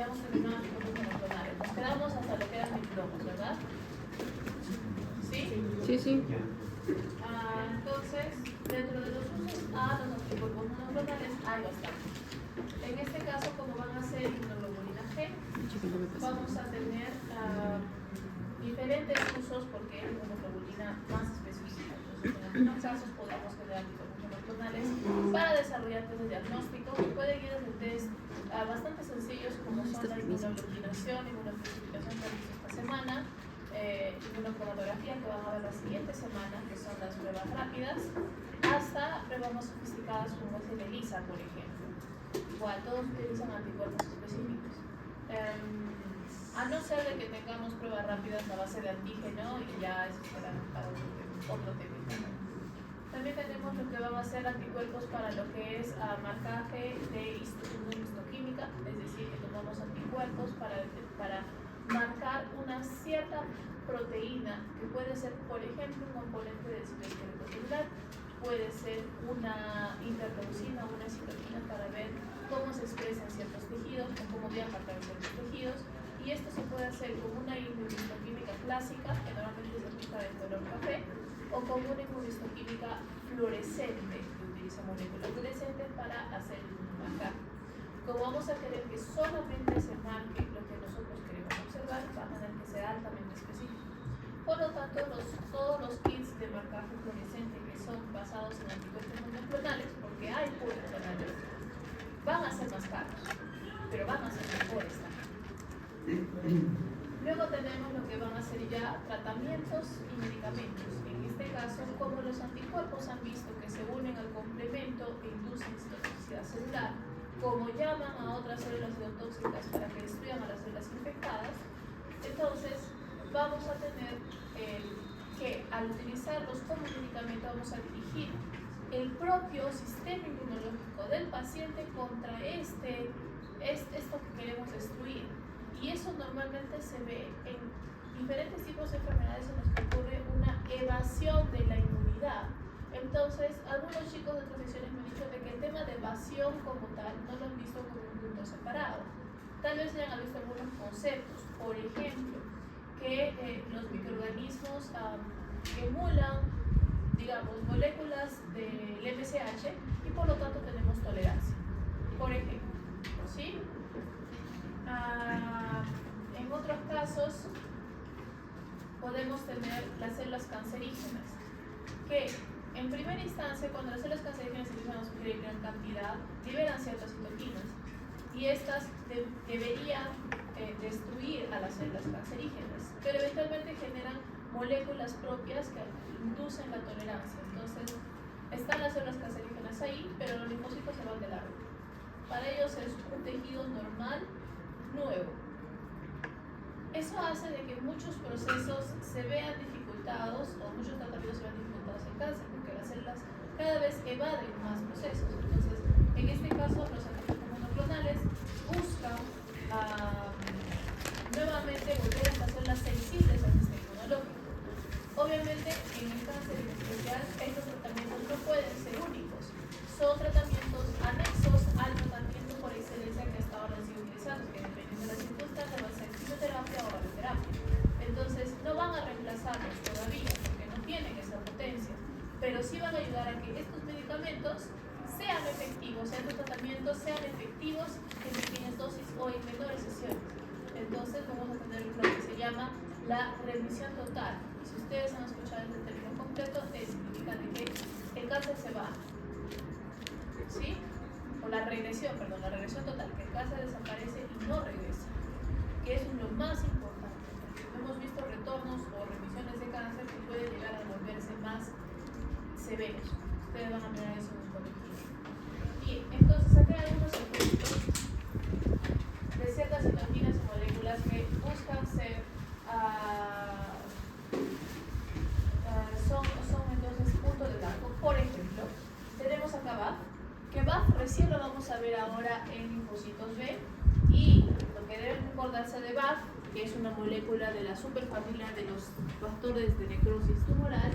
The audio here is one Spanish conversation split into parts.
hemos terminado anticuerpos monoclonales. Nos quedamos hasta lo que eran diplomas, ¿verdad? ¿Sí? Sí. Entonces, dentro de los usos a los anticuerpos monoclonales hay bastante. En este caso, como van a ser inmunoglobulina G, vamos a tener diferentes usos porque es inmunoglobulina más específica. Entonces, en algunos casos podemos generar anticuerpos monoclonales para desarrollar test de diagnóstico que pueden ir desde test bastante sencillos como son la inmunoglobulinación, inmunoespecificación que hemos visto esta semana, inmunocromatografía que van a ver la siguiente semana, que son las pruebas rápidas, hasta pruebas más sofisticadas como es el ELISA, por ejemplo. Igual, todos utilizan anticuerpos específicos. A no ser de que tengamos pruebas rápidas a base de antígeno y ya eso será para otro tema. También tenemos lo que van a ser anticuerpos para lo que es marcaje de histoquímica, es decir, que tomamos anticuerpos para marcar una cierta proteína que puede ser, por ejemplo, un componente del citoesqueleto celular, puede ser una interleucina o una citokina para ver cómo se expresa en ciertos tejidos o cómo viaja a través de ciertos tejidos, y esto se puede hacer con una inmunohistoquímica clásica, que normalmente se aplica de color café, o con una inmunohistoquímica fluorescente, que utiliza moléculas fluorescentes para hacer el marcaje. Como vamos a querer que solamente se marque lo que nosotros queremos observar, va a tener que ser altamente específico. Por lo tanto, todos los kits de marcaje fluorescente que son basados en anticuerpos monoclonales, porque hay monoclonales, van a ser más caros, pero van a ser mejores también. Luego tenemos lo que van a ser ya tratamientos y medicamentos. En este caso, como los anticuerpos han visto que se unen al complemento e inducen citotoxicidad celular, como llaman a otras células citotóxicas para que destruyan a las células infectadas, entonces vamos a tener que al utilizarlos como medicamento vamos a dirigir el propio sistema inmunológico del paciente contra esto que queremos destruir. Y eso normalmente se ve en diferentes tipos de enfermedades en las que ocurre una evasión de la inmunidad. Entonces, algunos chicos de otras sesiones me han dicho de que el tema de evasión como tal no lo han visto como un punto separado. Tal vez hayan visto algunos conceptos, por ejemplo, que los microorganismos emulan, digamos, moléculas del MSH y por lo tanto tenemos tolerancia. Por ejemplo, ¿sí? En otros casos podemos tener las células cancerígenas, que en primera instancia, cuando las células cancerígenas empiezan a sufrir gran cantidad, liberan ciertas citoquinas y estas deberían destruir a las células cancerígenas, pero eventualmente generan moléculas propias que inducen la tolerancia. Entonces, están las células cancerígenas ahí, pero los linfocitos se van de largo. Para ellos es un tejido normal, nuevo. Eso hace de que muchos procesos se vean dificultados o muchos tratamientos se vean dificultados en cáncer, porque las células cada vez evaden más procesos. Entonces, en este caso, los anticuerpos monoclonales buscan nuevamente volver a estas células sensibles al sistema inmunológico. Obviamente, en el cáncer en especial, estos tratamientos no pueden ser únicos. Son tratamientos anexos al tratamiento por excelencia que hasta ahora han sido utilizados, que dependiendo de las circunstancias va a ser quimioterapia o radioterapia. Entonces, no van a reemplazarlos todavía, porque no tienen esa potencia, pero sí van a ayudar a que estos medicamentos sean efectivos, estos tratamientos sean efectivos en pequeñas dosis o en menores sesiones. Entonces, vamos a tener lo que se llama la remisión total. Y si ustedes han escuchado este término completo, significa de que el cáncer se va. ¿Sí? O la regresión total, que el cáncer desaparece y no regresa, que eso es lo más importante, porque hemos visto retornos o remisiones de cáncer que pueden llegar a volverse más severos. Ustedes van a mirar eso en un colectivo. Bien, entonces acá hay algunos ejemplos de ciertas citoquinas y moléculas que buscan ser son entonces puntos de blanco. Por ejemplo, tenemos acá BAF, que BAF recién lo vamos a ver ahora en linfocitos B, y lo que deben recordarse de BAF, que es una molécula de la superfamilia de los factores de necrosis tumoral,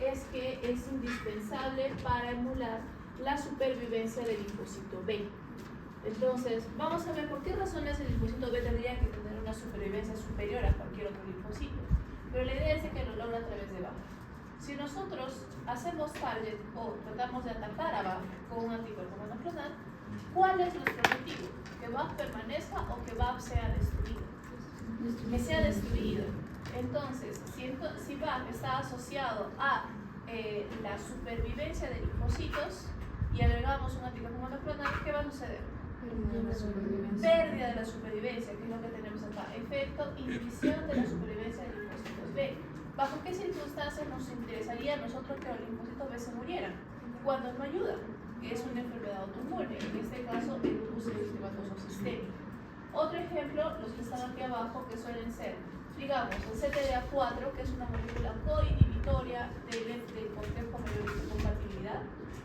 es que es indispensable para emular la supervivencia del linfocito B. Entonces, vamos a ver por qué razones el linfocito B tendría que tener una supervivencia superior a cualquier otro linfocito. Pero la idea es de que lo logra a través de BAFF. Si nosotros hacemos target o tratamos de atacar a BAFF con un anticuerpo monoclonal, ¿cuál es nuestro objetivo? ¿Que BAFF permanezca o que BAFF sea destruido? Que sea destruido. Entonces, si BAFF está asociado a la supervivencia de linfocitos y agregamos un anticuerpo monoclonal, ¿qué va a suceder? Pérdida de la supervivencia, que es lo que tenemos acá. Efecto, inhibición de la supervivencia de linfocitos B. ¿Bajo qué circunstancias nos interesaría a nosotros que los linfocitos B se murieran? Cuando no ayudan, que es una enfermedad autoinmune, en este caso el lupus eritematoso sistémico. Otro ejemplo, los que están aquí abajo, que suelen ser, digamos, el CTLA4, que es una molécula coinhibitoria del complejo medio-histocompatibilidad.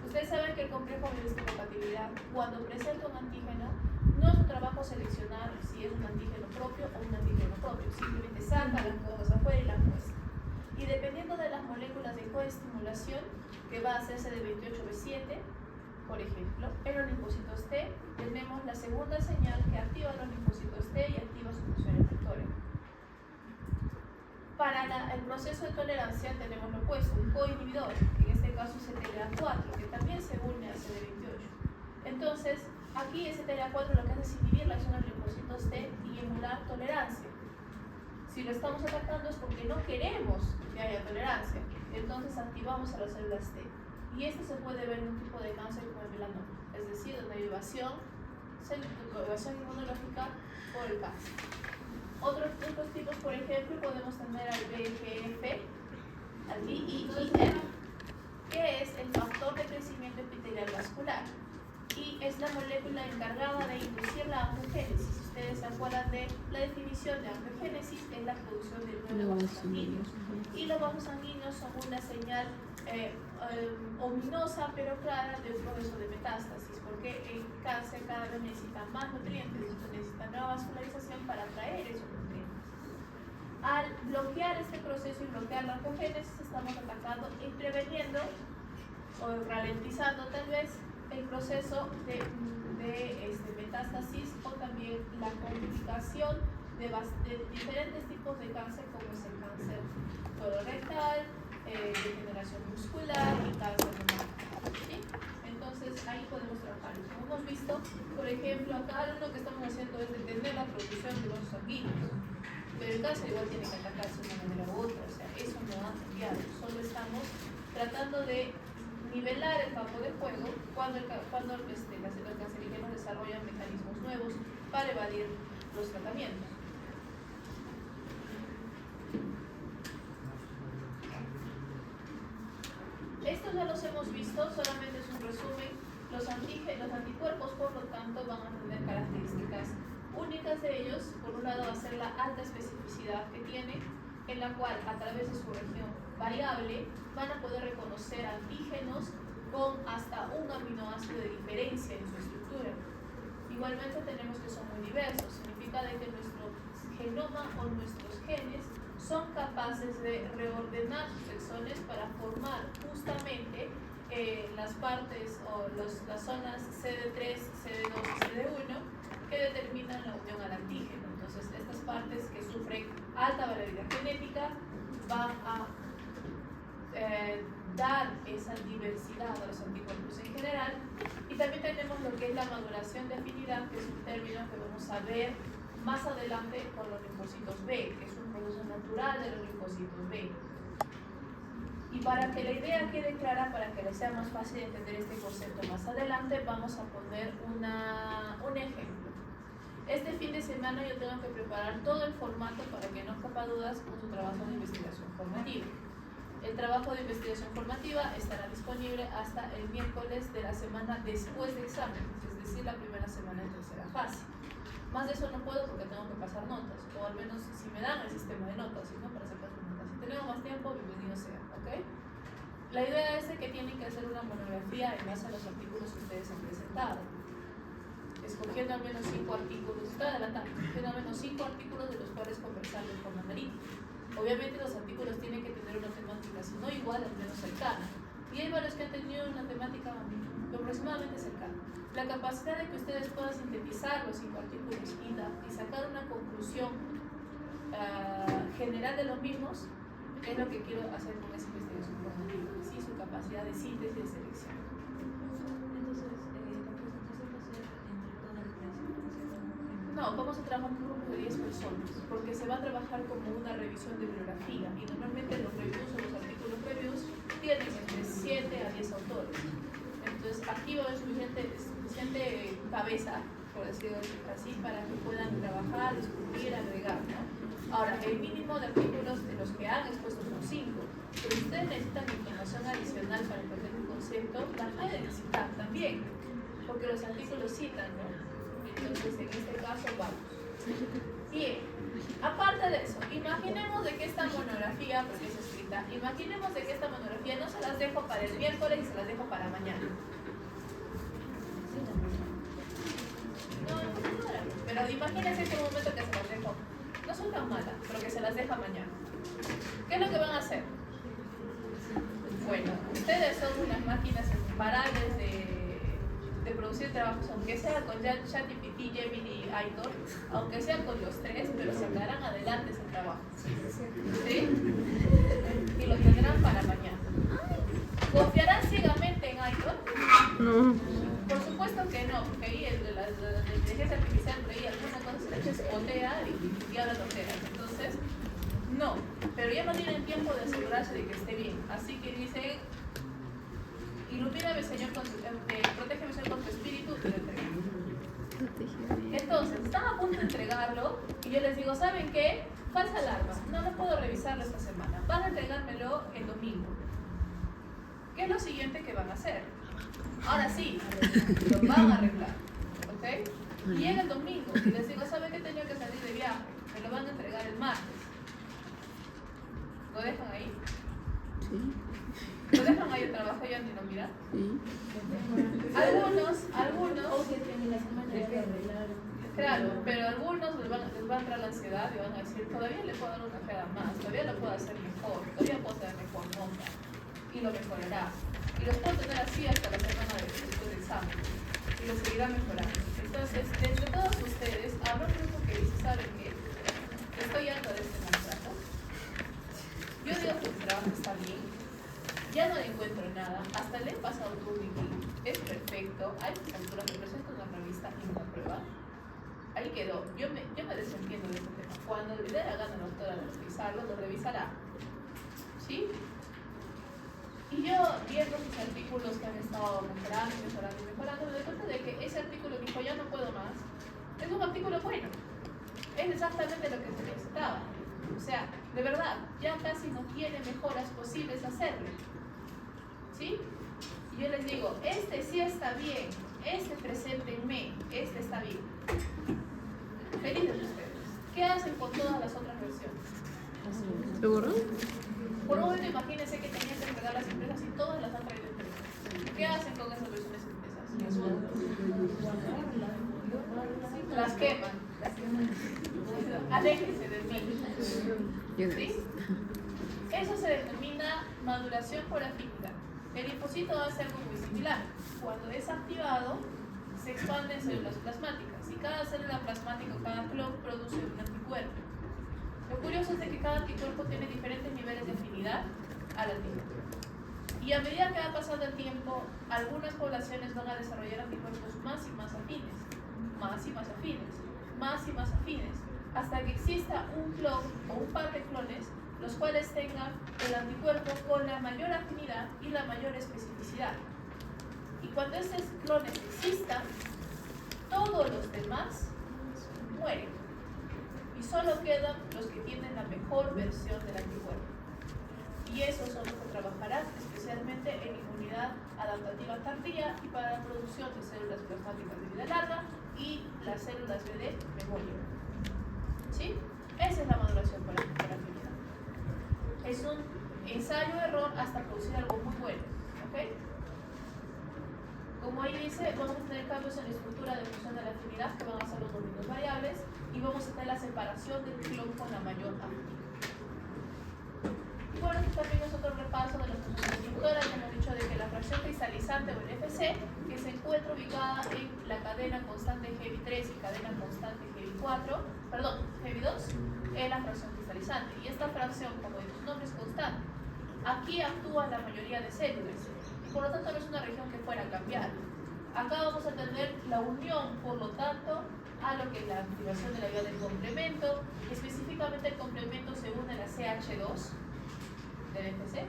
Ustedes saben que el complejo medio-histocompatibilidad, cuando presenta un antígeno, no es un trabajo seleccionar si es un antígeno propio o un antígeno propio, simplemente saca las cosas afuera y las muestra. Y dependiendo de las moléculas de coestimulación, que va a hacerse de 28B7, por ejemplo, en los linfocitos T tenemos la segunda señal que activa los linfocitos T y activa su función efectora. Para el proceso de tolerancia tenemos lo opuesto, un coinhibidor, que en este caso es el CTLA4, que también se une al CD28. Entonces, aquí el CTLA4 lo que hace es inhibir la acción de los linfocitos T y emular tolerancia. Si lo estamos atacando es porque no queremos que haya tolerancia, entonces activamos a las células T. Y esto se puede ver en un tipo de cáncer como el melanoma, es decir, donde hay evasión inmunológica por el cáncer. Otros tipos, por ejemplo, podemos tener al VEGF, al VEGF, que es el factor de crecimiento epitelial vascular y es la molécula encargada de inducir la angiogénesis. Ustedes se acuerdan de la definición de angiogénesis, es la producción de nuevos vasos sanguíneos. Y los vasos sanguíneos son una señal ominosa pero clara de un proceso de metástasis, porque el cáncer cada vez necesita más nutrientes, necesita nueva vascularización para atraer esos nutrientes. Al bloquear este proceso y bloquear la angiogénesis, estamos atacando y preveniendo o ralentizando tal vez el proceso de metástasis o también la complicación de diferentes tipos de cáncer, como es el cáncer colorectal, degeneración muscular y cáncer de mama. ¿Sí? Entonces ahí podemos trabajar. Como hemos visto, por ejemplo, acá lo que estamos haciendo es detener la producción de vasos sanguíneos, pero el cáncer igual tiene que atacarse de una manera u otra, o sea, eso no ha cambiado, solo estamos tratando de nivelar el campo de juego cuando las células cancerígenas desarrollan mecanismos nuevos para evadir los tratamientos. Estos ya los hemos visto, solamente es un resumen. Los anticuerpos, por lo tanto, van a tener características únicas de ellos. Por un lado, va a ser la alta especificidad que tiene, en la cual, a través de su región variable, van a poder reconocer antígenos con hasta un aminoácido de diferencia en su estructura. Igualmente tenemos que son muy diversos, significa de que nuestro genoma o nuestros genes son capaces de reordenar sus exones para formar justamente las partes o las zonas CD3, CD2 y CD1 que determinan la unión al antígeno. Entonces, estas partes que sufren alta variabilidad genética van a dar esa diversidad a los anticuerpos en general. Y también tenemos lo que es la maduración de afinidad, que es un término que vamos a ver más adelante con los linfocitos B, que es un proceso natural de los linfocitos B. Y para que la idea quede clara, para que les sea más fácil entender este concepto más adelante, vamos a poner un ejemplo. Este fin de semana yo tengo que preparar todo el formato para que no quepa dudas con su trabajo de investigación formativa. El trabajo de investigación formativa estará disponible hasta el miércoles de la semana después de exámenes, es decir, la primera semana de tercera fase. Más de eso no puedo porque tengo que pasar notas, o al menos si me dan el sistema de notas, si no, para sacar sus notas. Si tenemos más tiempo, bienvenido sea, ¿ok? La idea es que tienen que hacer una monografía en base a los artículos que ustedes han presentado. Escogiendo al menos 5 artículos, estoy adelantando, escogiendo al menos 5 artículos de los cuales conversar de forma analítica. Obviamente los artículos tienen que tener una temática, si no igual, al menos cercana. Y hay varios que han tenido una temática aproximadamente cercana. La capacidad de que ustedes puedan sintetizar los 5 artículos y sacar una conclusión general de los mismos es lo que quiero hacer con esa investigación formativa, ¿sí? Su capacidad de síntesis y de selección. Entonces, la presentación va a ser entre todas las clases. No, vamos a trabajar con un grupo de 10 personas, porque se va a trabajar como una revisión de bibliografía, y normalmente los reviews o los artículos reviews tienen entre 7 a 10 autores. Entonces, aquí va a haber suficiente cabeza, por decirlo así, para que puedan trabajar, discutir, agregar, ¿no? Ahora, el mínimo de artículos de los que han expuesto son 5, pero si ustedes necesitan información adicional para entender un concepto, la pueden citar también, porque los artículos citan, ¿no? Entonces, en este caso, vamos. Bien, aparte de eso, imaginemos de que esta monografía, porque es escrita, imaginemos de que esta monografía no se las dejo para el miércoles y se las dejo para mañana. No, pero imagínense en un momento que se las dejo. No son tan malas, pero que se las deja mañana. ¿Qué es lo que van a hacer? Bueno, ustedes son unas máquinas imparables de producir trabajos, aunque sea con ChatGPT, Gemini y Aitor, aunque sea con los 3, pero sacarán adelante ese trabajo. ¿Sí? Y lo tendrán para mañana. ¿Confiarán ciegamente en Aitor? No. Por supuesto que no, porque ahí la inteligencia artificial por ahí alguna cosa se le chispotea y habla tonteras. Entonces, no, pero ya no tienen tiempo de asegurarse de que esté bien. Así que dicen, ilumíname Señor, protégeme Señor con tu espíritu y lo entrego. Entonces, están a punto de entregarlo y yo les digo, ¿saben qué? Falsa alarma, no puedo revisarlo esta semana. Van a entregármelo el domingo. ¿Qué es lo siguiente que van a hacer? Ahora sí, lo van a arreglar, ¿ok? Y llega el domingo y les digo, ¿saben qué? Tenía que salir de viaje, me lo van a entregar el martes. ¿Lo dejan ahí? Sí. ¿Lo dejan ahí el trabajo y no miran? Sí. Algunos, O si es que en la semana ya lo arreglaron. claro, pero a algunos les va a entrar la ansiedad y van a decir, todavía le puedo dar una cajada más, todavía lo puedo hacer mejor, todavía puedo tener mejor nota y lo mejorará. Y los puedo tener así hasta la semana después del examen y lo seguirá mejorando. Entonces, entre todos ustedes, habrá un grupo que dice, ¿saben qué? Estoy harto de este maltrato. Yo digo que el trabajo está bien, ya no le encuentro nada, hasta le he pasado el currículum, es perfecto, hay alturas, me presento una revista y una prueba. Ahí quedó, yo me desentiendo de este tema. Cuando le dé la gana a la doctora de revisarlo, lo revisará. ¿Sí? Y yo, viendo sus artículos que han estado mejorando, me doy cuenta de que ese artículo que dijo, ya no puedo más, es un artículo bueno. Es exactamente lo que se necesitaba. O sea, de verdad, ya casi no tiene mejoras posibles hacerle. ¿Sí? Y yo les digo, este sí está bien, este preséntenme, este está bien. Felices ustedes. ¿Qué hacen con todas las otras versiones? ¿Seguro? Por un momento imagínense que tenían que entregar las empresas y todas las han traído empresas. ¿Qué hacen con esas versiones impresas? Las queman. Aléjense de mí. ¿Sí? Eso se denomina maduración por afinidad. El linfocito hace algo muy similar. Cuando es activado, se expanden células plasmáticas y cada célula plasmática, cada clon produce un anticuerpo. Lo curioso es de que cada anticuerpo tiene diferentes niveles de afinidad al anticuerpo. Y a medida que va pasando el tiempo, algunas poblaciones van a desarrollar anticuerpos más y más afines, más y más afines, más y más afines, hasta que exista un clon o un par de clones los cuales tengan el anticuerpo con la mayor afinidad y la mayor especificidad. Y cuando esos clones existan, todos los demás mueren. Y solo quedan los que tienen la mejor versión del anticuerpo. Y esos son los que trabajarán especialmente en inmunidad adaptativa tardía y para la producción de células plasmáticas de vida larga y las células B de memoria. ¿Sí? Esa es la maduración por afinidad. Es un ensayo-error hasta producir algo muy bueno. ¿Ok? Como ahí dice, vamos a tener cambios en la estructura de función de la afinidad que van a ser los dominios variables y vamos a tener la separación del clon con la mayor afinidad. Y bueno, aquí también es otro repaso de las funciones inhibidoras. Hemos dicho de la fracción cristalizante o el FC, que se encuentra ubicada en la cadena constante Heavy3 y cadena constante Heavy2, es la fracción cristalizante. Y esta fracción, como de su nombre, es constante. Aquí actúa la mayoría de células y por lo tanto no es una región que fuera a cambiar. Acá vamos a tener la unión, por lo tanto, a lo que es la activación de la vía del complemento. Específicamente el complemento se une a la CH2 del FC,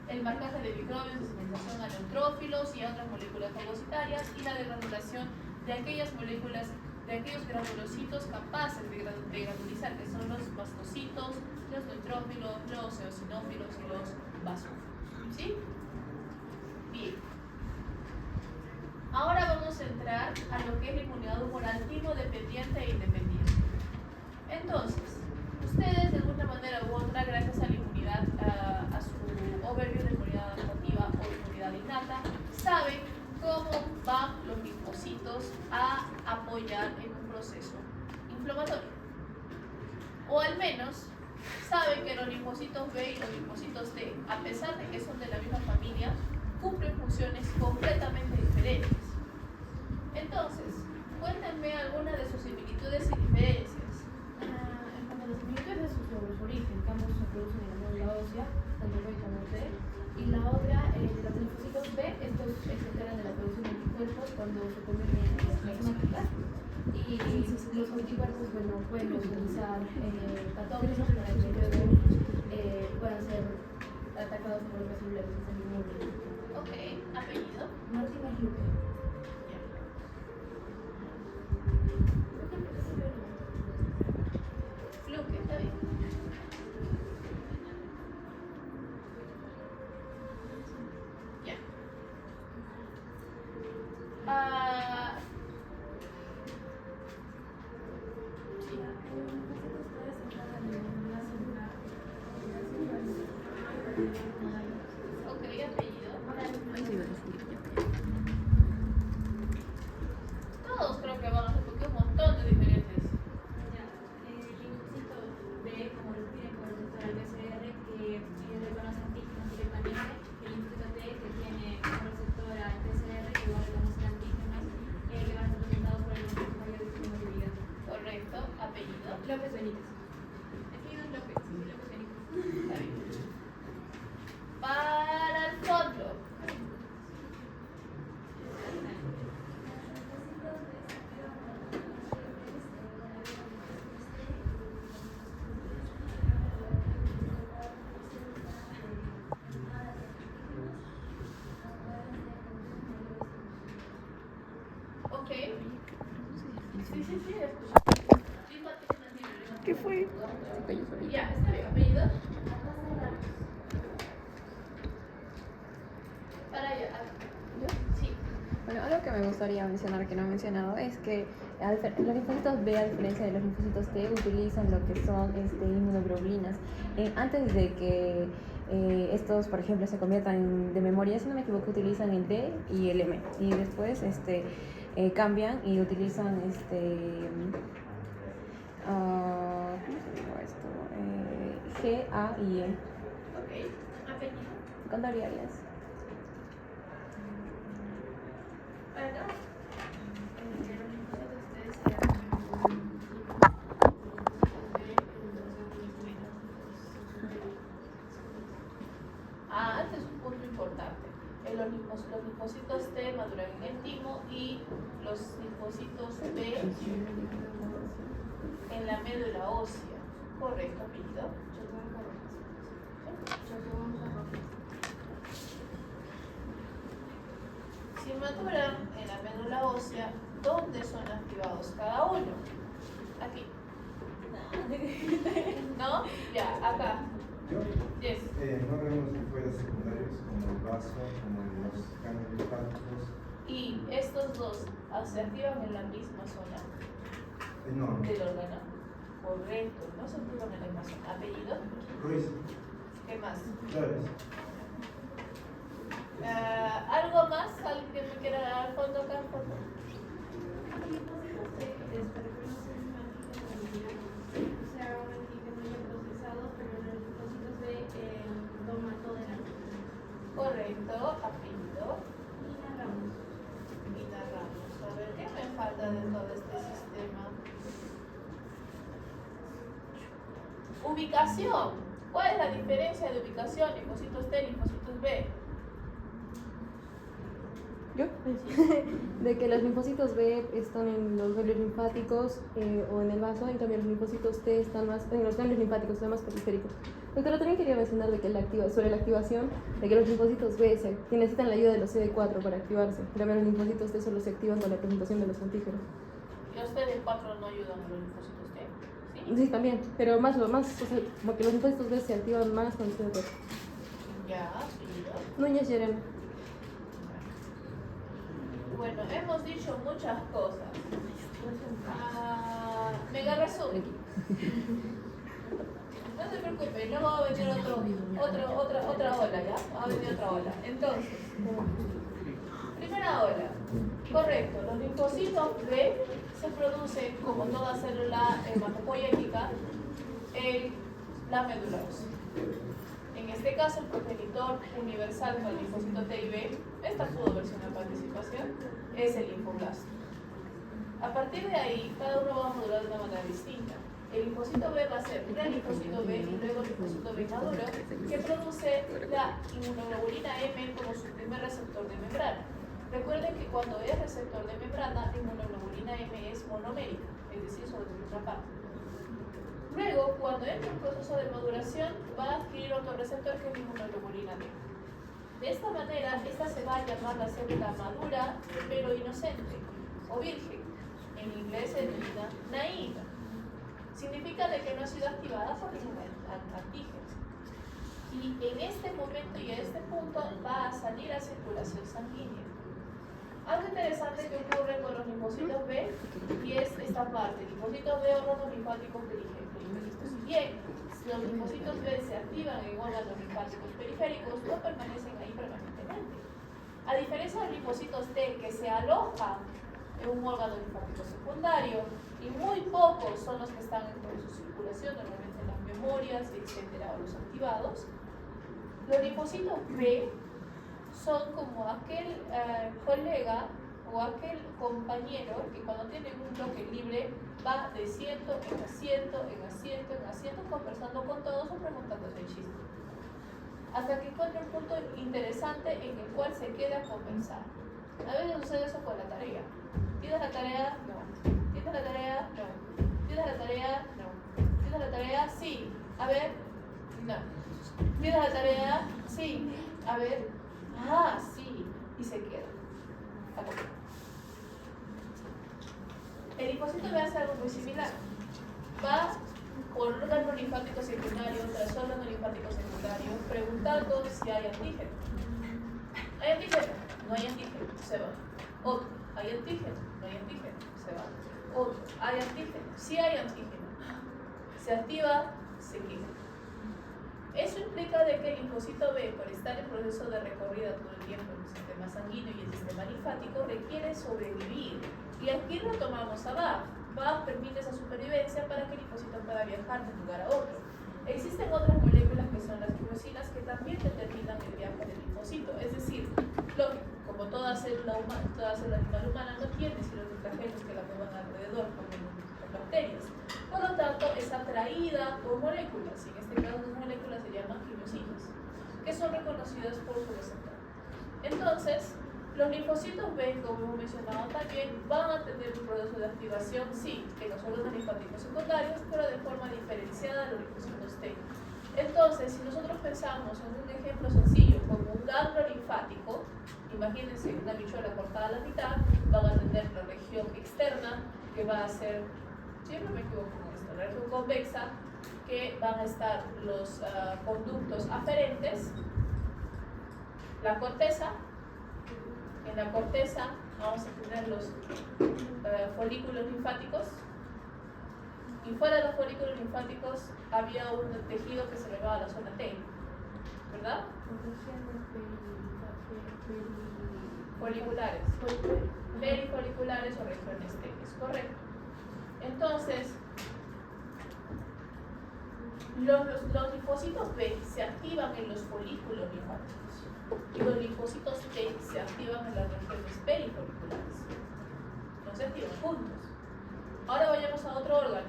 el marcaje de microbios de señalización a neutrófilos y a otras moléculas fagocitarias, y la degranulación de aquellas moléculas, de aquellos granulocitos capaces de granulizar, que son los mastocitos, los neutrófilos, los eosinófilos y los basófilos. ¿Sí? Bien. Ahora vamos a entrar a lo que es la inmunidad humoral timo-dependiente e independiente. Entonces, ustedes de alguna manera u otra, gracias a la inmunidad, a su overview de inmunidad adaptativa o inmunidad innata, saben cómo van los linfocitos a apoyar en un proceso inflamatorio. O al menos saben que los linfocitos B y los linfocitos T, a pesar de que son de la misma familia, cumplen funciones completamente diferentes. Entonces, cuéntenme algunas de sus similitudes y diferencias. En cuanto a las similitudes de su origen, ambos se producen en la médula ósea, tanto B como T. Y la otra, de los linfocitos B, estos se enteran de la producción de anticuerpos cuando se convierten en plasmáticas. Y los anticuerpos, bueno, pueden utilizar patógenos para que luego puedan ser atacados por otras células del sistema inmune. Ok, apellido. Martínez Luque. Fluke, está bien. Ya. Ok, apellido. Ahí se iba a decir yo. Todos creo que van a hacer porque un montón de diferentes. El linfocito B, como lo tiene como receptor al BCR, que reconoce antígenos directamente. El linfocito T, que tiene como receptor al PCR, que va a reconocer antígenos, que van a ser representados por el linfocito de disponibilidad. Correcto, apellido. López Benítez. Apellido es López, sí, López Benítez. Está bien. Para el fondo. Ok. Sí, escucho. ¿Qué fue? Se cayó solito. Ya, está bien, apellido. Para allá. ¿Yo? Sí. Bueno, algo que me gustaría mencionar que no he mencionado es que los linfocitos B, a diferencia de los linfocitos T, utilizan lo que son inmunoglobulinas. Antes de que estos, por ejemplo, se conviertan de memoria, si no me equivoco, utilizan el D y el M. Y después cambian y utilizan ¿cómo se llama esto? G, A y E. Ok. Apellido. Secundariales. Para acá. Este es un punto importante. Los linfocitos T maduran en el timo y los linfocitos B en la médula ósea. Correcto, apellido. Si maduran en la médula ósea, ¿dónde son activados cada uno? Aquí. ¿No? Ya, acá. Yo, Yes. no vemos linfoides secundarios como el vaso, como los ganglios linfáticos. Y estos dos se activan en la misma zona No, del órgano. Correcto, no se activan en la misma zona. ¿Apellido? Ruiz, ¿Qué más? Flores. ¿Algo más? ¿Alguien que me quiera dar al fondo acá? Al fondo? Correcto, apellido. Ubicación. ¿Cuál es la diferencia de ubicación? Linfocitos T, linfocitos B. ¿Yo? De que los linfocitos B están en los ganglios linfáticos o en el vaso, en cambio los linfocitos T están más en los ganglios linfáticos, están más periféricos. Pero también quería mencionar de que sobre la activación, de que los linfocitos B que necesitan la ayuda de los CD4 para activarse, en cambio los linfocitos T solo se activan con la presentación de los antígenos. Los CD4 no ayudan a los linfocitos T. ¿Sí? Sí, también, pero más, o sea, como que los linfocitos B se activan más con el CD4. Ya, sí. Núñez Yerena. Bueno, hemos dicho muchas cosas. Mega resumen. No se preocupe, luego va a venir otra ola, ¿ya? Va a venir otra ola. Entonces, primera ola. Correcto, los linfocitos B se producen, como toda célula hematopoyética, en la médula ósea. En este caso, el progenitor universal con el linfocito T y B, esta versión de participación, es el linfoblasto. A partir de ahí, cada uno va a modular de una manera distinta. El linfocito B va a ser un linfocito B y luego el linfocito B maduro, que produce la inmunoglobulina M como su primer receptor de membrana. Recuerden que cuando es receptor de membrana, la inmunoglobulina M es monomérica, es decir, solo tiene otra parte. Luego, cuando entra en proceso de maduración, va a adquirir otro receptor que es la inmunoglobulina D. De esta manera, esta se va a llamar la célula madura, pero inocente, o virgen. En inglés se denomina naive. Significa de que no ha sido activada por ningún antígeno. Y en este momento y en este punto va a salir a circulación sanguínea. Algo interesante que ocurre con los linfocitos B y es esta parte, linfocitos B órganos linfáticos periféricos. Si bien los linfocitos B se activan en órganos linfáticos periféricos, no permanecen ahí permanentemente. A diferencia de los linfocitos T que se alojan en un órgano linfático secundario y muy pocos son los que están en su circulación, normalmente las memorias, etcétera, o los activados, los linfocitos B son como aquel colega o aquel compañero que cuando tienen un bloque libre va de asiento en asiento, en asiento, en asiento, conversando con todos o preguntándose chistes. Hasta que encuentra un punto interesante en el cual se queda a conversar. A veces sucede eso con la tarea. ¿Tienes la tarea? No. ¿Tienes la tarea? No. ¿Tienes la tarea? No. ¿Tienes la tarea? Sí. A ver, no. ¿Tienes la tarea? Sí. A ver, sí. Y se queda. El linfocito B hace algo muy similar. Va por un órgano linfático secundario tras órgano linfático secundario preguntando si hay antígeno. ¿Hay antígeno? No hay antígeno, se va. Otro, ¿hay antígeno? No hay antígeno, se va. Otro, ¿hay antígeno? Sí hay antígeno. Se activa, se quita. Eso implica de que el linfocito B, por estar en proceso de recorrida todo el tiempo en el sistema sanguíneo y el sistema linfático, requiere sobrevivir. Y aquí retomamos a BAF. BAF permite esa supervivencia para que el linfocito pueda viajar de un lugar a otro. Existen otras moléculas que son las quimosinas que también determinan el viaje del linfocito. Es decir, como toda célula animal humana no tiene los nitrogenos que la muevan alrededor como las bacterias. Por lo tanto, es atraída por moléculas. Y en este caso, las moléculas se llaman quimiosinas, que son reconocidas por su receptor. Entonces, los linfocitos B, como hemos mencionado también, van a tener un proceso de activación, sí, en los órganos linfáticos secundarios, pero de forma diferenciada de los linfocitos T. Entonces, si nosotros pensamos en un ejemplo sencillo, como un ganglio linfático, imagínense una bichuela cortada a la mitad, van a tener la región externa, que va a ser, siempre me equivoco con esto, la región convexa, que van a estar los conductos aferentes, la corteza. En la corteza vamos a tener los folículos linfáticos y fuera de los folículos linfáticos había un tejido que se llamaba la zona T, ¿verdad? Foliculares, perifoliculares o regiones T, es correcto. Entonces, los linfocitos B se activan en los folículos linfáticos y los linfocitos T se activan en las regiones perifoliculares. No se activan juntos. Ahora vayamos a otro órgano,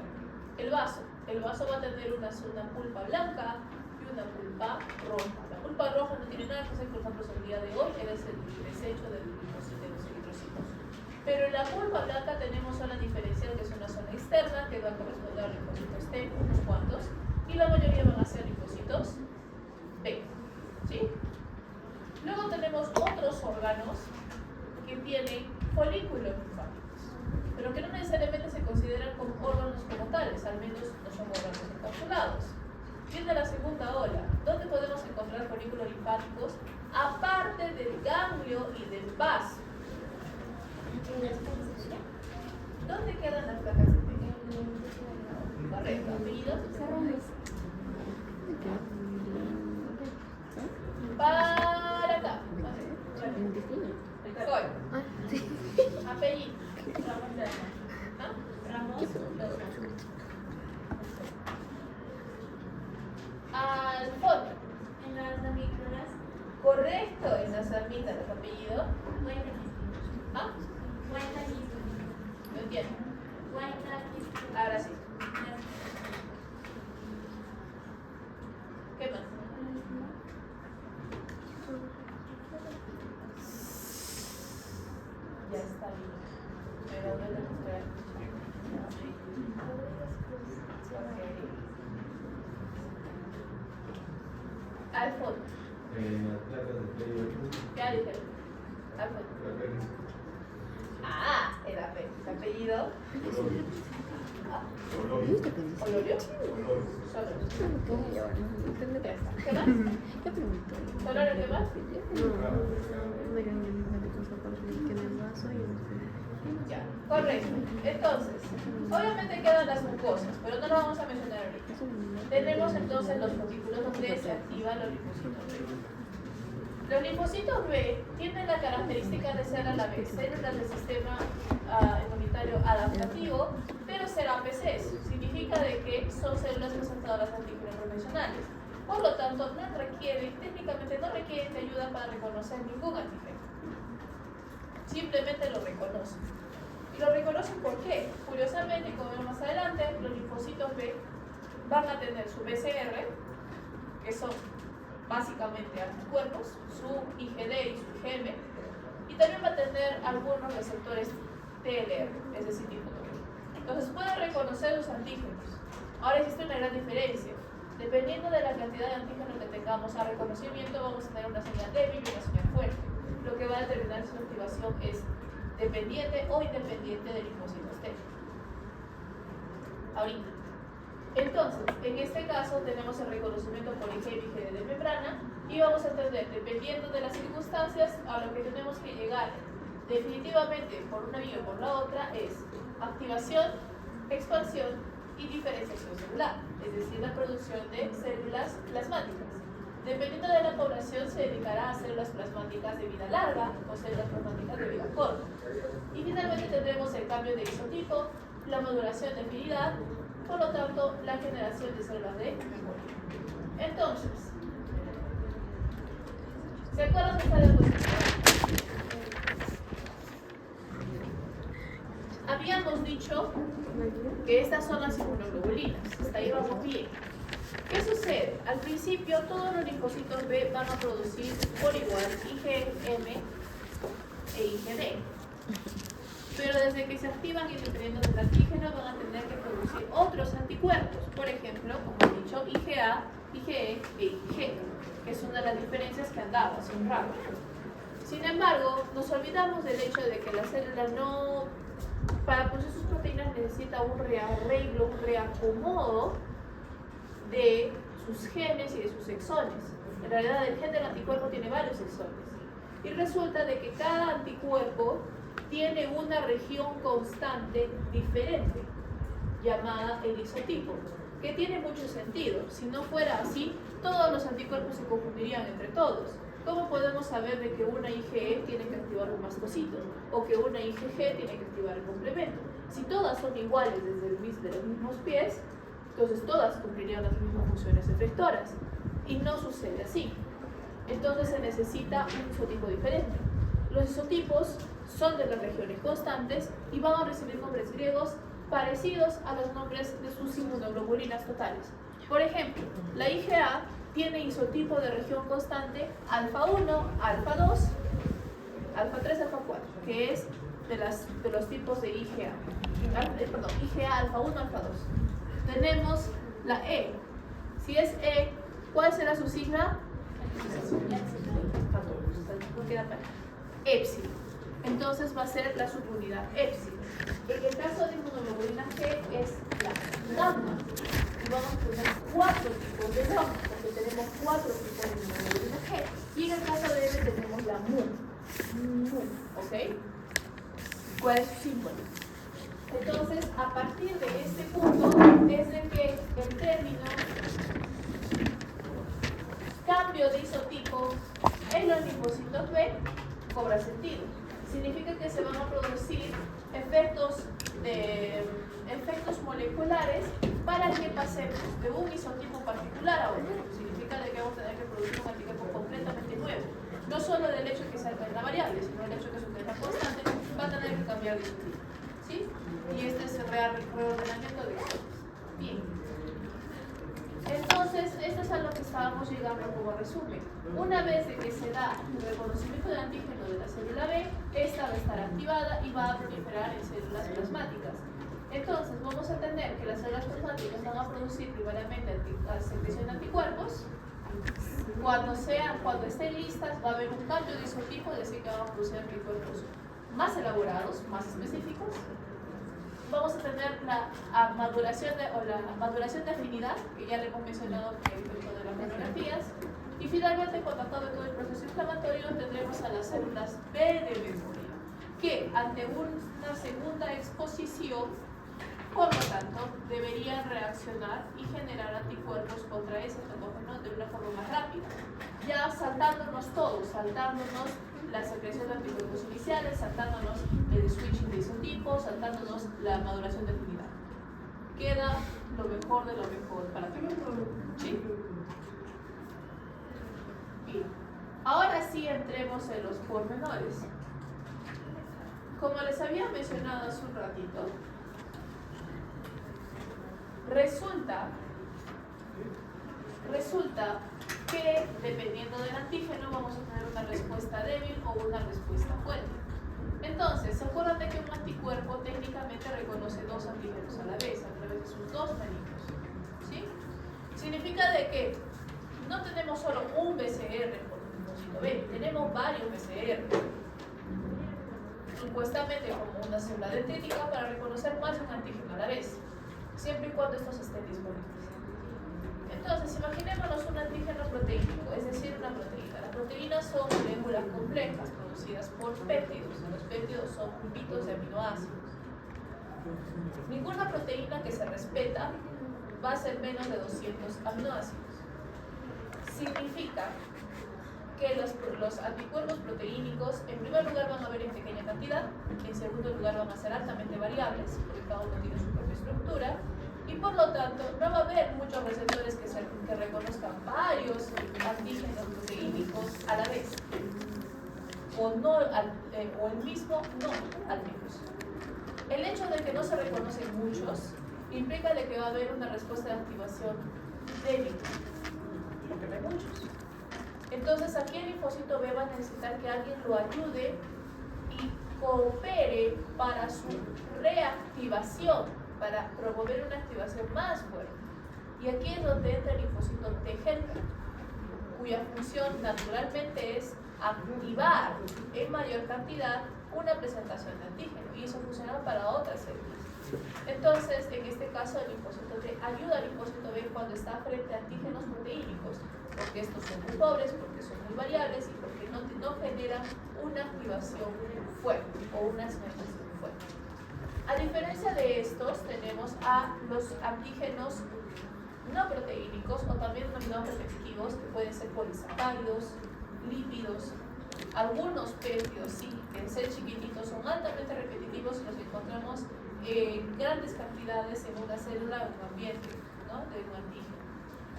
El vaso. El vaso va a tener una pulpa blanca y una pulpa roja. La pulpa roja no tiene nada que hacer, por ejemplo, el día de hoy, es el desecho de los eritrocitos. Pero en la pulpa blanca tenemos zona diferencial, que es una zona externa, que va a corresponder al linfocito T, unos cuantos, y la mayoría van a ser linfocitos B. ¿Sí? Luego tenemos otros órganos que tienen folículos linfáticos, pero que no necesariamente se consideran como órganos como tales, al menos no son órganos encapsulados. Viene la segunda ola. ¿Dónde podemos encontrar folículos linfáticos? Aparte del ganglio y del vaso. ¿Dónde quedan las placas de pecho? Correcto. ¿Apellidos? Para acá. Soy. Apellido. ¿Ah? Ramos. Al fondo. En las amígdalas. Correcto, en las amígdalas. Apellido. ¿Ah? No entiendo. Ahora sí. ¿Qué más? Ya está bien. Pero no te mostraré. Al fondo. Las placas del cuello. Ya dije. Al fondo. Ah, era apellido. Olorio. ¿Olorio? Olorio. Solo. Ya está. ¿Qué más? ¿Qué preguntó? ¿Solorio qué más? Ya, correcto. Entonces, obviamente quedan las mucosas, pero no lo vamos a mencionar ahorita. Tenemos entonces los folículos donde se activan los linfocitos B. Los linfocitos B tienen la característica de ser a la vez células del sistema inmunitario adaptativo, pero ser APCs. Significa de que son células presentadoras de antígenos convencionales. Por lo tanto, no requieren, técnicamente no requieren de ayuda para reconocer ningún antígeno. Simplemente lo reconocen. ¿Y lo reconocen por qué? Curiosamente, como vemos más adelante, los linfocitos B van a tener su BCR, que son básicamente anticuerpos, su IgD y su IgM, y también va a tener algunos receptores TLR, es decir, tipo 2. Entonces puede reconocer los antígenos. Ahora existe una gran diferencia. Dependiendo de la cantidad de antígenos que tengamos a reconocimiento, vamos a tener una señal débil y una señal fuerte, lo que va a determinar si su activación es dependiente o independiente del linfocitos T. Ahorita. Entonces, en este caso tenemos el reconocimiento por IgG y IgD de membrana y vamos a entender, dependiendo de las circunstancias, a lo que tenemos que llegar definitivamente por una vía o por la otra es activación, expansión y diferenciación celular, es decir, la producción de células plasmáticas. Dependiendo de la población, se dedicará a células plasmáticas de vida larga o células plasmáticas de vida corta. Y finalmente tendremos el cambio de isotipo, la modulación de afinidad, por lo tanto, la generación de células de memoria. Entonces, ¿se acuerdan de esta diapositiva? Habíamos dicho que estas son las inmunoglobulinas. Hasta ahí vamos bien. ¿Qué sucede? Al principio, todos los linfocitos B van a producir por igual IgM e IgD. Pero desde que se activan y dependiendo del antígeno van a tener que producir otros anticuerpos. Por ejemplo, como he dicho, IgA, IgE e IgG, que es una de las diferencias que han dado hace un rato. Sin embargo, nos olvidamos del hecho de que la célula no, para producir sus proteínas necesita un rearreglo, un reacomodo de sus genes y de sus exones. En realidad, el gen del anticuerpo tiene varios exones. Y resulta de que cada anticuerpo tiene una región constante diferente, llamada el isotipo, que tiene mucho sentido. Si no fuera así, todos los anticuerpos se confundirían entre todos. ¿Cómo podemos saber de que una IgE tiene que activar un mastocito o que una IgG tiene que activar el complemento? Si todas son iguales desde de los mismos pies, entonces todas cumplirían las mismas funciones efectoras. Y no sucede así. Entonces se necesita un isotipo diferente. Los isotipos son de las regiones constantes y van a recibir nombres griegos parecidos a los nombres de sus inmunoglobulinas totales. Por ejemplo, la IgA tiene isotipo de región constante alfa 1, alfa 2, alfa 3, alfa 4, que es de los tipos de IgA. Perdón, IgA alfa 1, alfa 2. Tenemos la E. Si es E, ¿cuál será su sigla? No queda para épsilon. Entonces va a ser la subunidad épsilon. En el caso de inmunoglobulina G es la gamma. Y vamos a tener 4 tipos de gamma, porque tenemos 4 tipos de inmunoglobulina G. Y en el caso de M tenemos la mu. ¿Ok? ¿Cuál es su símbolo? Entonces, a partir de este punto, es de que el término cambio de isotipo en los linfocitos B cobra sentido. Significa que se van a producir efectos moleculares para que pasemos de un isotipo particular a otro. Significa de que vamos a tener que producir un anticuerpo completamente nuevo. No solo del hecho de que sea cadena variable, sino del hecho de que su cadena constante va a tener que cambiar de isotipo. ¿Sí? Y este es el reordenamiento de cosas. Bien. Entonces, esto es a lo que estábamos llegando como resumen. Una vez de que se da el reconocimiento de antígeno de la célula B, esta va a estar activada y va a proliferar en células plasmáticas. Entonces, vamos a entender que las células plasmáticas van a producir primariamente secreción de anticuerpos. Cuando estén listas, va a haber un cambio de isotipo, es decir, que van a producir anticuerpos más elaborados, más específicos. Vamos a tener la maduración de afinidad, que ya le hemos mencionado en el punto de las monografías. Y finalmente, cuando acabe todo el proceso inflamatorio, tendremos a las células B de memoria, que ante una segunda exposición, por lo tanto, deberían reaccionar y generar anticuerpos contra ese patógeno de una forma más rápida. Ya saltándonos todo, saltándonos la secreción de anticuerpos iniciales, saltándonos el switching de isotipos, saltándonos la maduración de afinidad. Queda lo mejor de lo mejor para ti. ¿Sí? Bien. Ahora sí entremos en los pormenores. Como les había mencionado hace un ratito, resulta que dependiendo del antígeno vamos a tener una respuesta débil o una respuesta fuerte. Entonces, ¿se acuerdan de que un anticuerpo técnicamente reconoce dos antígenos a la vez, a través de sus dos manitos? ¿Sí? Significa de que no tenemos solo un BCR por linfocito B, tenemos varios BCR. Supuestamente como una célula dendrítica para reconocer más de un antígeno a la vez, siempre y cuando estos estén disponibles. Entonces, imaginémonos un antígeno proteínico, es decir, una proteína. Las proteínas son moléculas complejas producidas por péptidos. Los péptidos son grupitos de aminoácidos. Ninguna proteína que se respeta va a ser menos de 200 aminoácidos. Significa que los anticuerpos proteínicos, en primer lugar, van a haber en pequeña cantidad, en segundo lugar, van a ser altamente variables, porque cada uno tiene su propia estructura, y por lo tanto no va a haber muchos receptores que reconozcan varios antígenos proteínicos a la vez, o el mismo no al menos. El hecho de que no se reconocen muchos implica de que va a haber una respuesta de activación débil, porque no hay muchos. Entonces aquí el linfocito B va a necesitar que alguien lo ayude y coopere para su reactivación, para promover una activación más fuerte. Y aquí es donde entra el linfocito T helper, cuya función naturalmente es activar en mayor cantidad una presentación de antígeno, y eso funciona para otras células. Entonces, en este caso, el linfocito T ayuda al linfocito B cuando está frente a antígenos proteínicos, porque estos son muy pobres, porque son muy variables y porque no generan una activación fuerte o una sensación fuerte. A diferencia de estos, tenemos a los antígenos no proteínicos o también denominados repetitivos, que pueden ser polisacáridos, lípidos, algunos péptidos, sí, en ser chiquititos, son altamente repetitivos y los encontramos en grandes cantidades en una célula o en un ambiente, ¿no?, de un antígeno.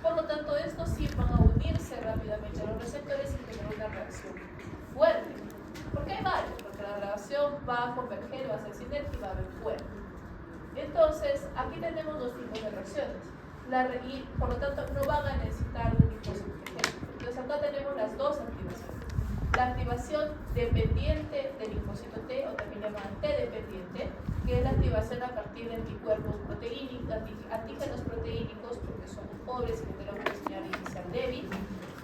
Por lo tanto, estos sí van a unirse rápidamente a los receptores y generar una reacción fuerte. ¿Por qué hay varios? Porque la reacción va a converger, va a ser sinérgica, va a haber fuerte. Entonces, aquí tenemos dos tipos de reacciones. Y por lo tanto, no van a necesitar un linfocito T helper. Entonces, acá tenemos las dos activaciones. La activación dependiente del linfocito T, o también llamada T dependiente, que es la activación a partir de anticuerpos proteínicos, antígenos proteínicos, porque son pobres y que tenemos una señal inicial débil.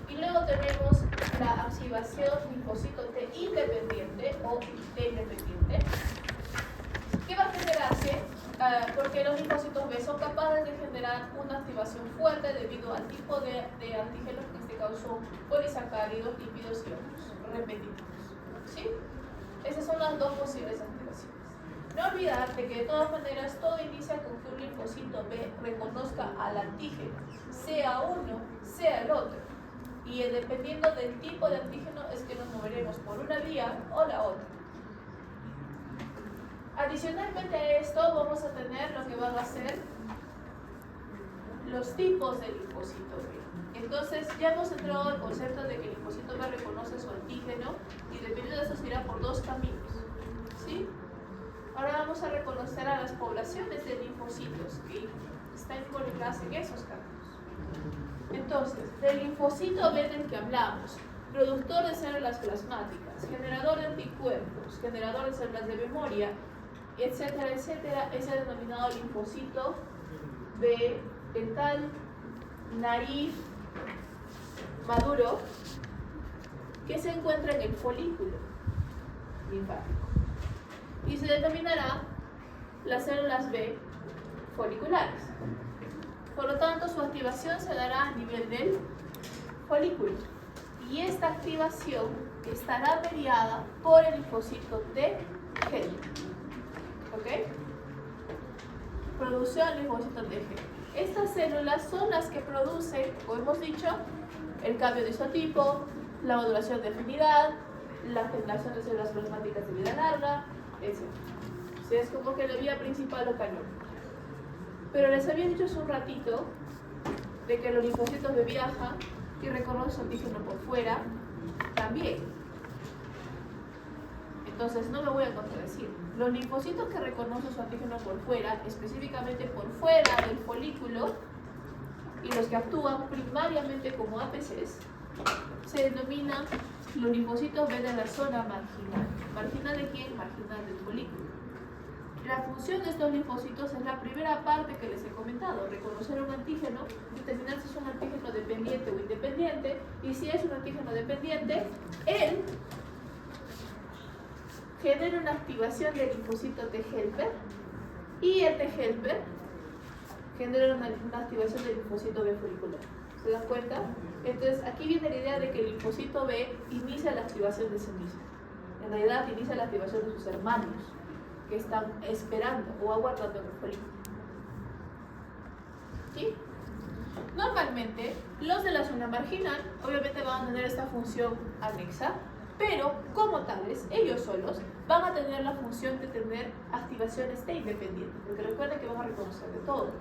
Y luego tenemos la activación linfocito T independiente o T independiente. ¿Qué va a generarse? Porque los linfocitos B son capaces de generar una activación fuerte debido al tipo de antígenos, que en este caso son polisacáridos, lípidos y otros repetitivos. ¿Sí? Esas son las dos posibles activaciones. No olvidar de que de todas maneras todo inicia con que un linfocito B reconozca al antígeno, sea uno, sea el otro. Y dependiendo del tipo de antígeno es que nos moveremos por una vía o la otra. Adicionalmente a esto vamos a tener lo que van a ser los tipos de linfocito B. Entonces ya hemos entrado al concepto de que el linfocito B reconoce su antígeno y dependiendo de eso se irá por dos caminos. ¿Sí? Ahora vamos a reconocer a las poblaciones de linfocitos que están involucradas en esos caminos. Entonces, del linfocito B del que hablamos, productor de células plasmáticas, generador de anticuerpos, generador de células de memoria, etcétera, etcétera, es el denominado linfocito B dental, naif, maduro, que se encuentra en el folículo linfático. Y se denominará las células B foliculares. Por lo tanto, su activación se dará a nivel del folículo. Y esta activación estará mediada por el linfocito T helper. ¿Ok? Producción del linfocito T helper. Estas células son las que producen, como hemos dicho, el cambio de isotipo, la modulación de afinidad, la generación de células plasmáticas de vida larga, etc. O sea, es como que la vía principal o canónica. Pero les había dicho hace un ratito de que los linfocitos B viajan y reconocen su antígeno por fuera también. Entonces no me voy a contradecir. Los linfocitos que reconocen su antígeno por fuera, específicamente por fuera del folículo, y los que actúan primariamente como APCs, se denominan los linfocitos B de la zona marginal. ¿Marginal de quién? Marginal del folículo. La función de estos linfocitos es la primera parte que les he comentado: reconocer un antígeno, determinar si es un antígeno dependiente o independiente, y si es un antígeno dependiente, él genera una activación del linfocito T helper y el T helper genera una activación del linfocito B folicular. ¿Se dan cuenta? Entonces aquí viene la idea de que el linfocito B inicia la activación de sí mismo. En realidad inicia la activación de sus hermanos que están esperando o aguardando en el folículo. ¿Sí? Normalmente los de la zona marginal obviamente van a tener esta función anexa, pero como tales, ellos solos van a tener la función de tener activaciones T independientes, porque recuerden que van a reconocer de todo.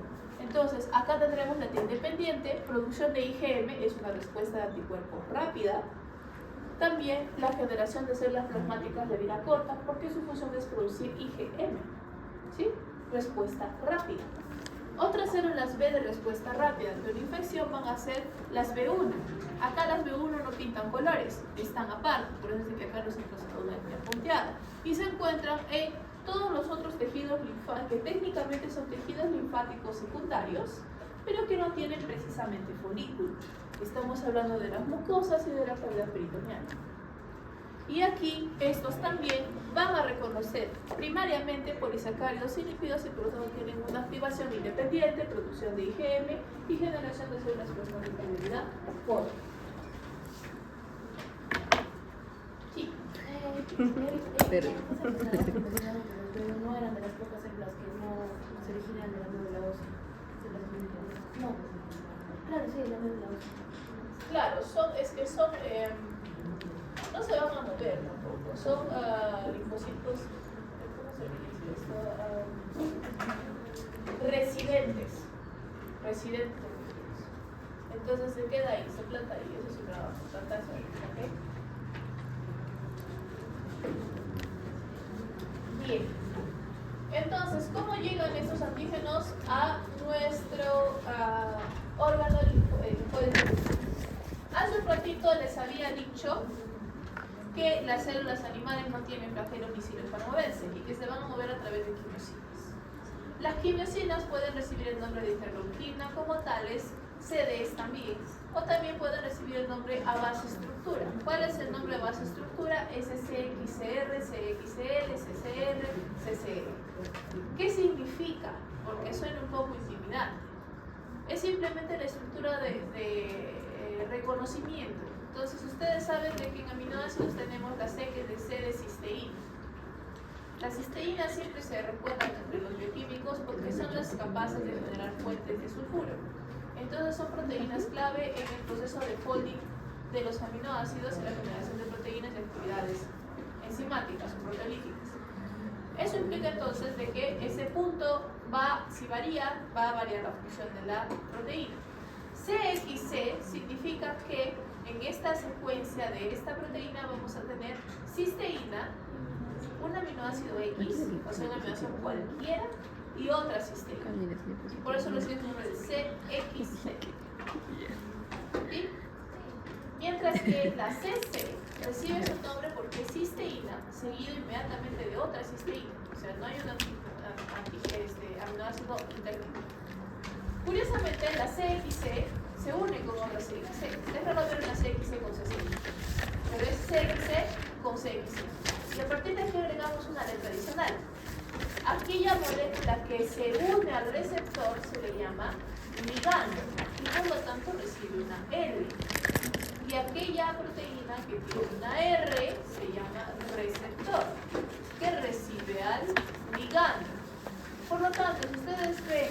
Entonces, acá tendremos la T independiente, producción de IgM, es una respuesta de anticuerpos rápida. También la generación de células plasmáticas de vida corta, porque su función es producir IgM, ¿sí? Respuesta rápida. Otras células B de respuesta rápida ante una infección van a ser las B1. Acá las B1 no pintan colores, están aparte, por eso es que acá los encuentran una línea punteada. Y se encuentran en todos los otros tejidos linfáticos, que técnicamente son tejidos linfáticos secundarios, pero que no tienen precisamente folículo. Estamos hablando de las mucosas y de la cavidad peritoneal. Y aquí estos también van a reconocer primariamente polisacáridos y lípidos y por lo tanto tienen una activación independiente, producción de IgM y generación de células plasmáticas de vida corta. Sí. Pero no eran de las pocas células que no se originan de la médula ósea. No. Claro, sí, de la médula ósea. Claro, no se van a mover tampoco, son linfocitos, ¿cómo se dice esto? Residentes. Entonces se queda ahí, se planta ahí, eso es su trabajo, plantarse ahí, ¿ok? Bien, entonces, ¿cómo llegan estos antígenos a nuestro órgano linfodependente? Hace un ratito les había dicho que las células animales no tienen flagelos ni cilos para moverse y que se van a mover a través de quimiosinas. Las quimiosinas pueden recibir el nombre de interleuquina como tales, CDs también, o también pueden recibir el nombre a base estructura. ¿Cuál es el nombre de base estructura? SCXR, CXL, CCR, CCR. ¿Qué significa? Porque suena un poco intimidante. Es simplemente la estructura de reconocimiento. Entonces ustedes saben de que en aminoácidos tenemos la C, que es de C de cisteína. Las cisteínas siempre se recuerdan entre los bioquímicos porque son las capaces de generar fuentes de sulfuro. Entonces son proteínas clave en el proceso de folding de los aminoácidos y la generación de proteínas y actividades enzimáticas o proteolíticas. Eso implica entonces de que ese punto si varía, va a variar la función de la proteína. CXC significa que en esta secuencia de esta proteína vamos a tener cisteína, un aminoácido X, o sea, un aminoácido cualquiera, y otra cisteína. Y por eso recibe el nombre de CXC. ¿Sí? Mientras que la CC recibe su nombre porque es cisteína, seguido inmediatamente de otra cisteína. O sea, no hay un aminoácido intermedio. Curiosamente, la CXC se une con otra CXC. Es raro ver una CXC con CC, pero es CXC con CXC. Y a partir de aquí agregamos una letra adicional. Aquella molécula que se une al receptor se le llama ligando y por lo tanto recibe una R. Y aquella proteína que tiene una R se llama receptor, que recibe al ligando. Por lo tanto, si ustedes ven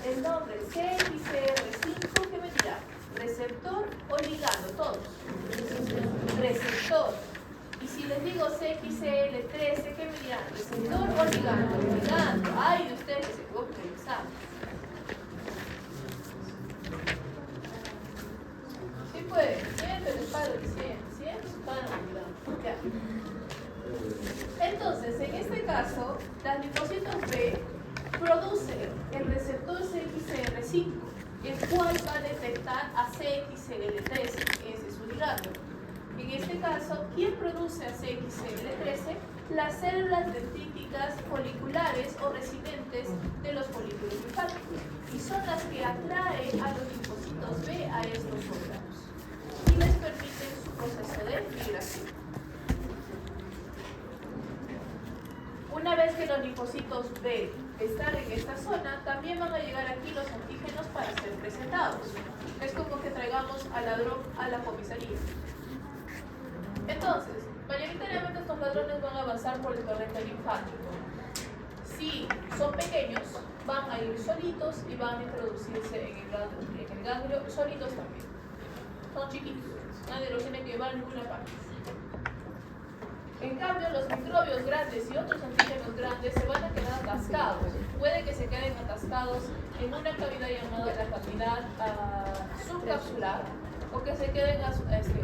el nombre CXR5, ¿qué me dirá? ¿Receptor o ligando? Todos. Receptor. Y si les digo CXL13, ¿qué me dirán? ¿Receptor o ligando? Ligando. Ay, de ustedes se equivocan en el examen. Sí puede. Siempre les paro diciendo. Siempre se paran olvidando. Ya. Entonces, en este caso, las linfocitos B producen el receptor CXR5, el cual va a detectar a CXL13, ese es su ligando. En este caso, ¿quién produce a CXL13? Las células dendríticas foliculares o residentes de los folículos linfáticos, y son las que atraen a los linfocitos B a estos órganos y les permiten su proceso de migración. Una vez que los linfocitos B están en esta zona, también van a llegar aquí los antígenos para ser presentados. Es como que traigamos al ladrón a la comisaría. Entonces, mayoritariamente estos ladrones van a avanzar por el torrente linfático. Si son pequeños, van a ir solitos y van a introducirse en el ganglio solitos también. Son chiquitos, nadie los tiene que llevar a ninguna parte. En cambio, los microbios grandes y otros antígenos grandes se van a quedar atascados. Puede que se queden atascados en una cavidad llamada la cavidad subcapsular, o que se queden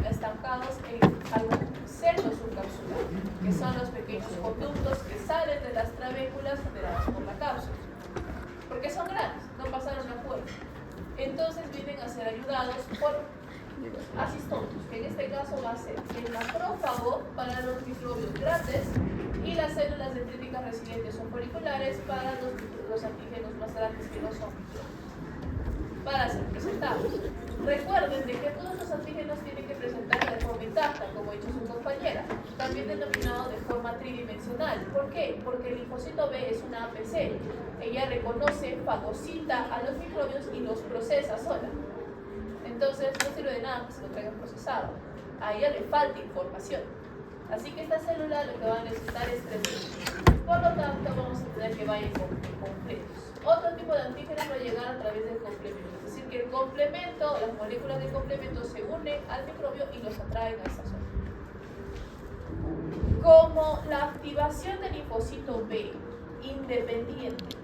estancados en algún seno subcapsular, que son los pequeños conductos que salen de las trabéculas generadas por la cápsula. Porque son grandes, no pasaron afuera. Entonces vienen a ser ayudados por asistontos, que en este caso va a ser el macrófago para los microbios grandes y las células dendríticas residentes o foliculares para los antígenos más grandes que no son microbios, para ser presentados. Recuerden de que todos los antígenos tienen que presentarse de forma intacta, como ha dicho su compañera, también denominado de forma tridimensional. ¿Por qué? Porque el linfocito B es una APC. Ella reconoce, fagocita a los microbios y los procesa sola. Entonces no sirve de nada que se lo traigan procesado. A ella le falta información. Así que esta célula lo que va a necesitar es 3 minutos. Por lo tanto, vamos a tener que vayan completos. Otro tipo de antígenos va a llegar a través del complemento. Es decir, que el complemento, las moléculas del complemento se unen al microbio y los atraen a esta zona. Como la activación del linfocito B independiente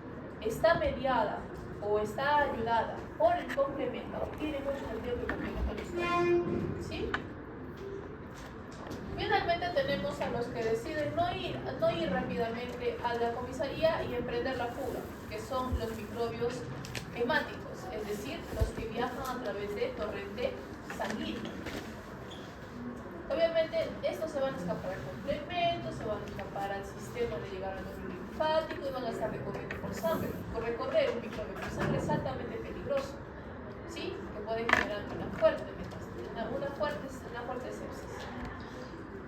está mediada o está ayudada por el complemento, tiene mucho sentido que también lo conozcan. ¿Sí? Finalmente tenemos a los que deciden no ir rápidamente a la comisaría y emprender la fuga, que son los microbios hemáticos, es decir, los que viajan a través de torrente sanguíneo. Obviamente estos se van a escapar al complemento, se van a escapar al sistema de llegar al nódulo linfático y van a estar recorriendo por sangre. Recorrer un microbio por sangre es altamente peligroso, ¿sí? Que puede generar una fuerte sepsis.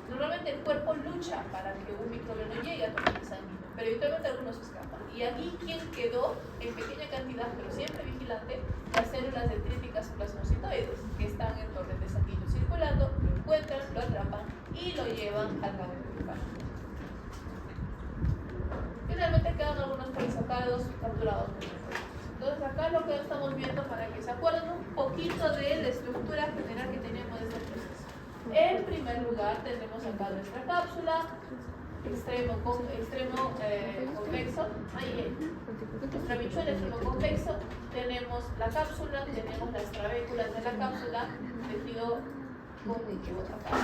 Normalmente el cuerpo lucha para que un microbio no llegue a torrente sanguíneo, pero eventualmente algunos escapan. Y aquí quien quedó en pequeña cantidad, pero siempre vigilante, las células dendríticas plasmocitoides, que están en torrente sanguíneo circulando, lo encuentran, lo atrapan y lo llevan al nódulo linfático. Finalmente quedan algunos polisacaros capturados por el cuerpo. Entonces acá lo que estamos viendo para que se acuerden un poquito de la estructura general que tenemos de este proceso. En primer lugar tenemos acá nuestra cápsula, extremo convexo, nuestra bichuela extremo convexo, tenemos la cápsula, tenemos las trabéculas de la cápsula, tejido conjuntivo acá.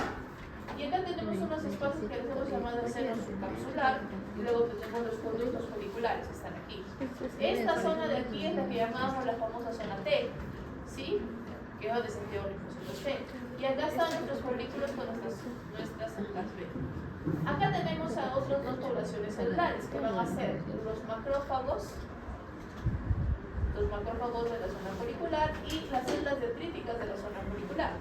Y acá tenemos unos espacios que les hemos llamado seno subcapsular y luego tenemos los conductos foliculares que están aquí. Esta zona de aquí es la que llamamos la famosa zona T, ¿sí? Que es donde se envió linfocitos T. Y acá están nuestros folículos con nuestras células B. Acá tenemos a otras dos poblaciones celulares que van a ser los macrófagos de la zona folicular y las células dendríticas de la zona folicular.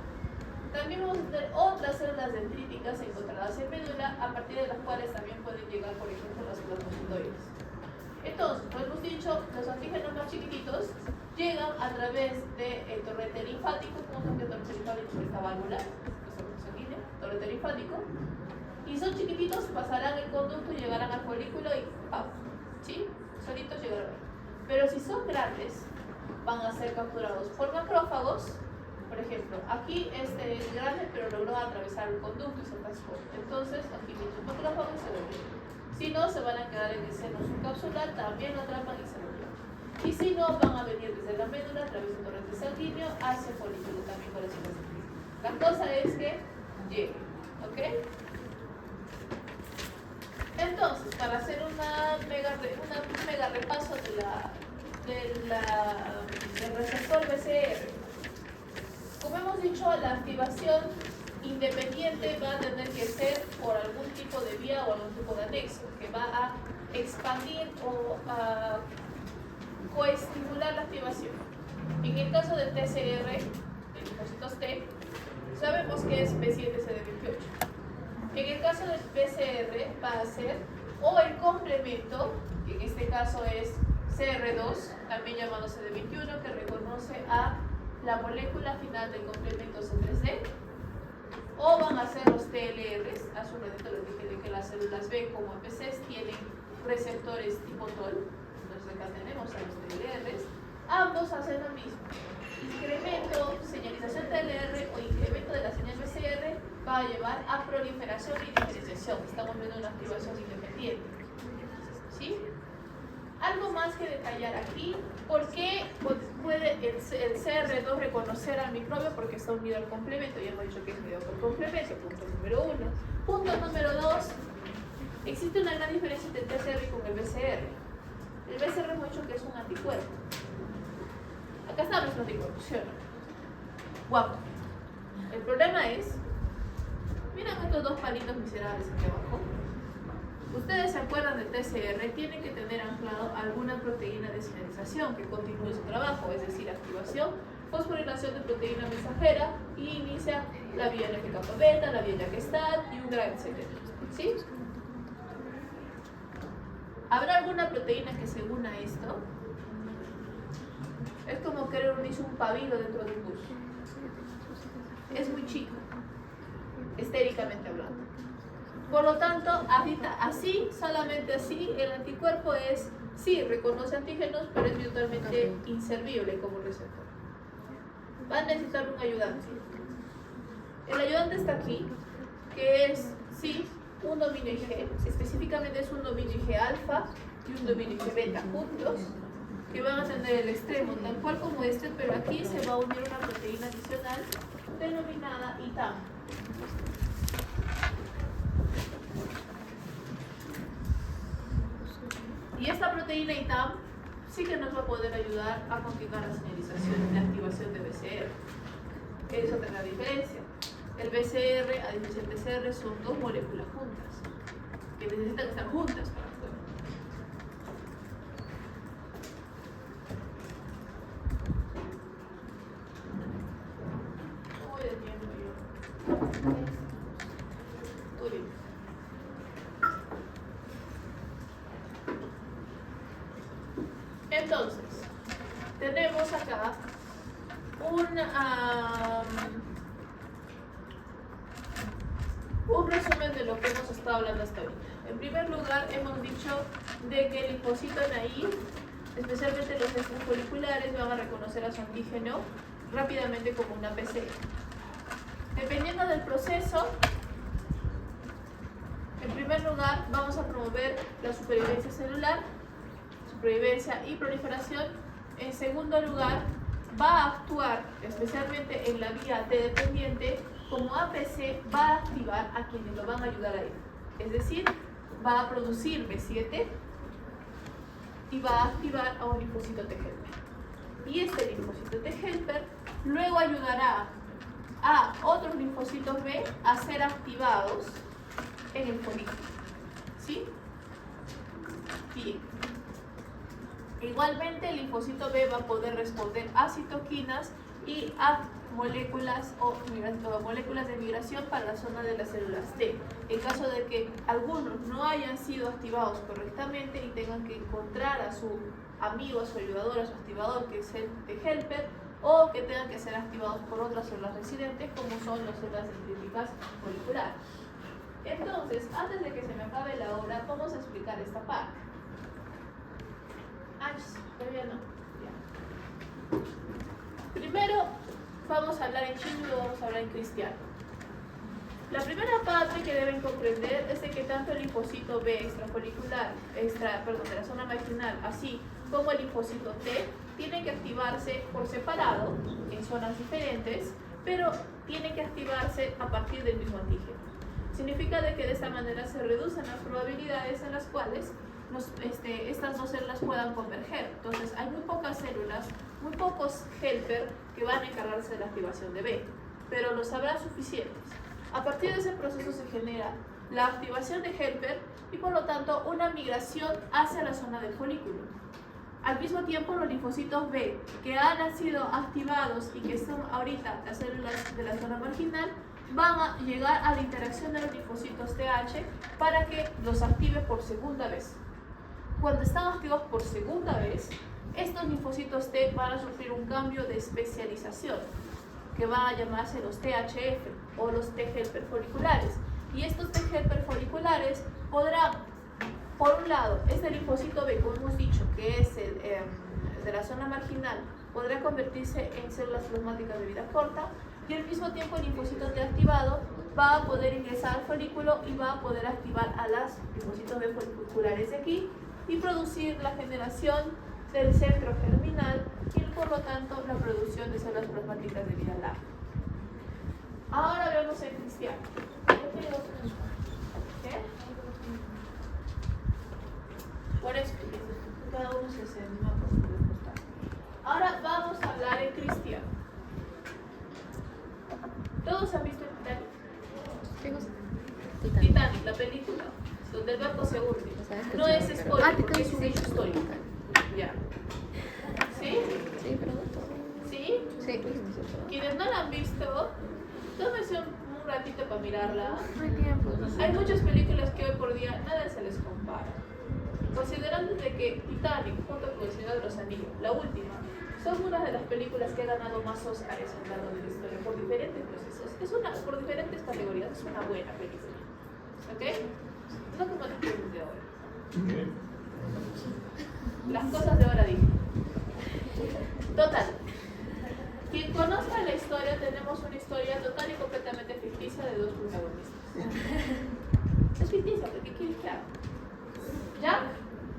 También vamos a tener otras células dendríticas encontradas en médula, a partir de las cuales también pueden llegar, por ejemplo, las plasmocitoides. Entonces, como hemos dicho, los antígenos más chiquititos llegan a través del torrente linfático, como que el torrente linfático es esta válvula, sanguíneo, torrente linfático, y son chiquititos, pasarán el conducto y llegarán al folículo y ¡pau! ¿Sí? Solitos llegarán ahí. Pero si son grandes, van a ser capturados por macrófagos. Por ejemplo, aquí este es grande, pero logró atravesar el conducto y se transporta. Entonces, aquí viene un macrófago y se lo lleva. Si no, se van a quedar en el seno subcapsular, también lo atrapan y se lo llevan. Y si no, van a venir desde la médula a través del torrente sanguíneo hacia el folículo también con las células dendríticas. La cosa es que llegue, ¿ok? Entonces, para hacer un mega repaso del receptor BCR, como hemos dicho, la activación independiente va a tener que ser por algún tipo de vía o algún tipo de anexo, que va a expandir o a coestimular la activación. En el caso del TCR, de linfocitos T, sabemos que es B7CD28. En el caso del PCR va a ser o el complemento, que en este caso es CR2, también llamado CD21, que reconoce a la molécula final del complemento C3D, o van a ser los TLRs. Hace un ratito les dije de que las células B como MCs tienen receptores tipo TOL, entonces acá tenemos a los TLRs, ambos hacen lo mismo. Incremento, señalización TLR o incremento de la señal BCR va a llevar a proliferación y diferenciación. Estamos viendo una activación independiente, ¿sí? Algo más que detallar aquí. ¿Por qué puede el CR2 reconocer al microbio? Porque está unido al complemento. Ya hemos dicho que es unido por complemento. Punto número 1. Punto número 2. Existe una gran diferencia entre el TCR con el BCR. El BCR hemos dicho que es un anticuerpo. Acá está nuestro anticuerpo, ¿sí o no? Guapo. El problema es, miren estos dos palitos miserables aquí abajo. Ustedes se acuerdan del TCR, tienen que tener anclado alguna proteína de señalización que continúe su trabajo, es decir, activación, fosforilación de proteína mensajera y inicia la vía NF-kappa beta, la vía Jack-Stat y un gran etcétera. ¿Sí? ¿Habrá alguna proteína que se una a esto? Es como querer unirse un pabilo dentro de un bus. Es muy chico, estéricamente hablando. Por lo tanto, así, solamente así, el anticuerpo es, sí, reconoce antígenos, pero es virtualmente inservible como receptor. Va a necesitar un ayudante. El ayudante está aquí, que es, sí, un dominio IG, específicamente es un dominio IG alfa y un dominio IG beta juntos, que van a tener el extremo tal cual como este, pero aquí se va a unir una proteína adicional denominada ITAM. proteína ITAM sí que nos va a poder ayudar a continuar la señalización de activación de BCR. Es otra gran diferencia. El BCR, a diferencia del PCR, son dos moléculas juntas, que necesitan estar juntas para actuar. ¿Cómo voy de tiempo yo? Muy bien. Entonces, tenemos acá un resumen de lo que hemos estado hablando hasta ahorita. En primer lugar, hemos dicho de que el linfocito naive, especialmente los extrafoliculares, van a reconocer a su antígeno rápidamente como una PCR. Dependiendo del proceso, en primer lugar, vamos a promover la supervivencia celular, supervivencia y proliferación. En segundo lugar, va a actuar especialmente en la vía T dependiente como APC, va a activar a quienes lo van a ayudar a él. Es decir, va a producir B7 y va a activar a un linfocito T helper. Y este linfocito T helper luego ayudará a otros linfocitos B a ser activados en el folículo. ¿Sí? Bien. Igualmente el linfocito B va a poder responder a citoquinas y a moléculas moléculas de migración para la zona de las células T. En caso de que algunos no hayan sido activados correctamente y tengan que encontrar a su amigo, a su ayudador, a su activador, que es el T helper, o que tengan que ser activados por otras células residentes, como son las células dendríticas foliculares. Entonces, antes de que se me acabe la hora, vamos a explicar esta parte. Todavía no. Ya. Primero vamos a hablar en chino y luego vamos a hablar en cristiano. La primera parte que deben comprender es de que tanto el linfocito B extrafolicular, de la zona marginal, así como el linfocito T, tienen que activarse por separado en zonas diferentes, pero tienen que activarse a partir del mismo antígeno. Significa de que de esta manera se reducen las probabilidades en las cuales estas dos células puedan converger. Entonces hay muy pocas células, muy pocos helper que van a encargarse de la activación de B, pero los habrá suficientes. A partir de ese proceso se genera la activación de helper y por lo tanto una migración hacia la zona del folículo. Al mismo tiempo, los linfocitos B que han sido activados y que son ahorita las células de la zona marginal van a llegar a la interacción de los linfocitos TH para que los active por segunda vez. Cuando están activos por segunda vez, estos linfocitos T van a sufrir un cambio de especialización que van a llamarse los THF o los T helper foliculares. Y estos T helper foliculares podrán, por un lado, este linfocito B, como hemos dicho, que es el de la zona marginal, podrá convertirse en células plasmáticas de vida corta, y al mismo tiempo el linfocito T activado va a poder ingresar al folículo y va a poder activar a los linfocitos B foliculares de aquí y producir la generación del centro germinal y por lo tanto la producción de células plasmáticas de vida larga. Ahora vemos en cristiano. ¿Qué? Por eso, cada uno se anima por su respuesta. Ahora vamos a hablar en cristiano. ¿Todos han visto Titanic? ¿Qué cosa? Titanic, la película, donde el barco se hunde. No es spoiler porque es un hecho histórico. Ya. ¿Sí? Sí, pero no todo. ¿Sí? Sí. Quienes no la han visto, tómense un ratito para mirarla. No hay tiempo. Hay muchas películas que hoy por día nada se les compara. Considerando de que Titanic, junto con El Señor de los Anillos, la última, son una de las películas que ha ganado más Oscars a lo largo de la historia por diferentes procesos. Por diferentes categorías, es una buena película. ¿Ok? No como las películas de ahora. Las cosas de ahora dije. Total. Quien conozca la historia, tenemos una historia total y completamente ficticia de dos protagonistas. Es ficticia, porque ¿qué quieres que haga? Jack